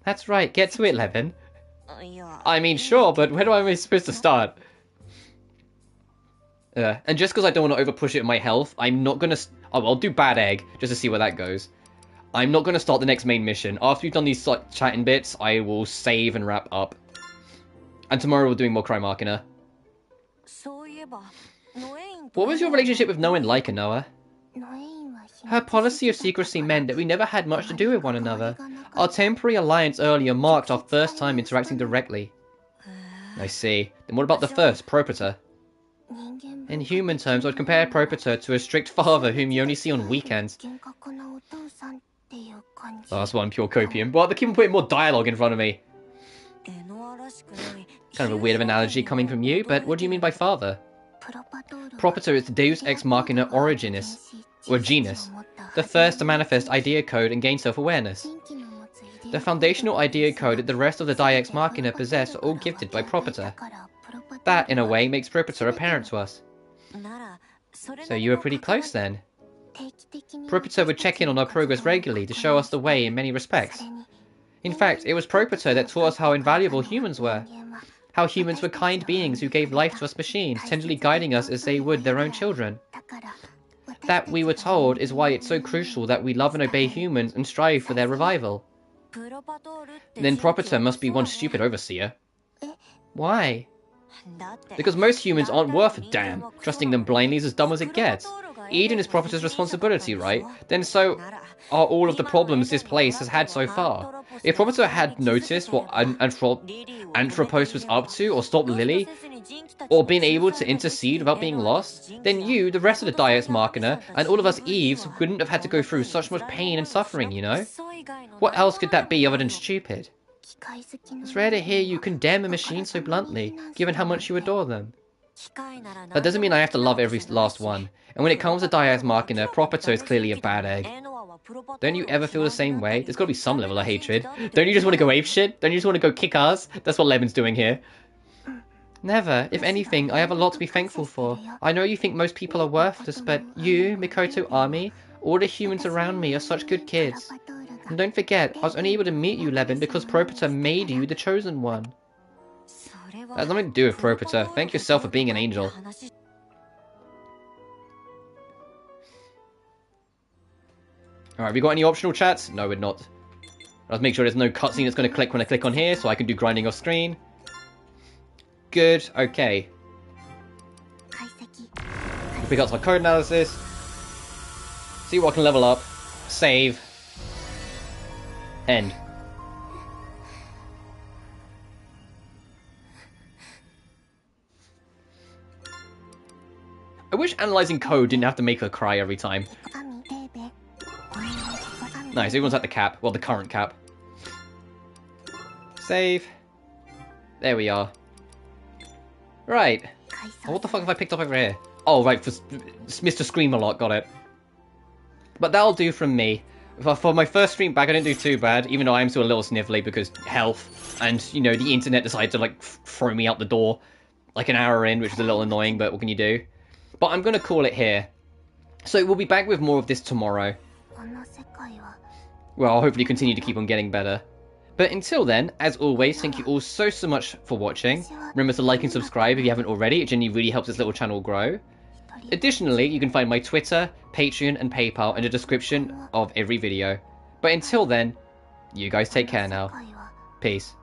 That's right, get to it, Leben. I mean, sure, but where am I supposed to start? And just because I don't want to over-push it in my health, I'm not gonna... Oh, I'll do Bad Egg, just to see where that goes. I'm not gonna start the next main mission. After we've done these like, chatting bits, I will save and wrap up. And tomorrow we're doing more Crymachina. What was your relationship with Noe and Laika, Noah? Her policy of secrecy meant that we never had much to do with one another. Our temporary alliance earlier marked our first time interacting directly. I see. Then what about the first, Propator? In human terms, I'd compare Propator to a strict father whom you only see on weekends. Oh, that's one pure copium. But they keep on putting more dialogue in front of me. Kind of a weird analogy coming from you, but what do you mean by father? Propator is the Deus Ex Machina Originis, or genus, the first to manifest idea code and gain self-awareness. The foundational idea code that the rest of the Deus Ex Machina possess are all gifted by Propator. That, in a way, makes Propator apparent to us. So you were pretty close then. Propator would check in on our progress regularly to show us the way in many respects. In fact, it was Propator that taught us how invaluable humans were. How humans were kind beings who gave life to us machines, tenderly guiding us as they would their own children. That, we were told, is why it's so crucial that we love and obey humans and strive for their revival. Then Propator must be one stupid overseer. Why? Because most humans aren't worth a damn. Trusting them blindly is as dumb as it gets. Eden is Propator's responsibility, right? Then so are all of the problems this place has had so far. If Propator had noticed what Anthropos was up to, or stopped Lily, or been able to intercede without being lost, then you, the rest of the Deus Ex Machina, and all of us Eves wouldn't have had to go through such much pain and suffering, you know? What else could that be other than stupid? It's rare to hear you condemn a machine so bluntly, given how much you adore them. That doesn't mean I have to love every last one. And when it comes to Deus Ex Machina, Propator is clearly a bad egg. Don't you ever feel the same way? There's gotta be some level of hatred. Don't you just want to go apeshit? Don't you just want to go kick ass? That's what Leben's doing here. Never. If anything, I have a lot to be thankful for. I know you think most people are worthless, but you, Mikoto Army, all the humans around me are such good kids. And don't forget, I was only able to meet you, Leben, because Propator made you the chosen one. That has nothing to do with Propator. Thank yourself for being an angel. Alright, we got any optional chats? No, we're not. Let's make sure there's no cutscene that's going to click when I click on here, so I can do grinding off screen. Good, okay. We'll pick up some code analysis. See what I can level up. Save. End. I wish analyzing code didn't have to make her cry every time. Nice, everyone's at the cap. Well, the current cap. Save. There we are. Right. Oh, what the fuck have I picked up over here? Oh, right, for Mr. Scream-a-Lot, got it. But that'll do from me. For my first stream back, I didn't do too bad, even though I am still a little sniffly because health. And, you know, the internet decided to, like, throw me out the door. Like an hour in, which is a little annoying, but what can you do? But I'm going to call it here. So we'll be back with more of this tomorrow. Well, I'll hopefully continue to keep on getting better. But until then, as always, thank you all so much for watching. Remember to like and subscribe if you haven't already, it genuinely really helps this little channel grow. Additionally, you can find my Twitter, Patreon, and PayPal in the description of every video. But until then, you guys take care now. Peace.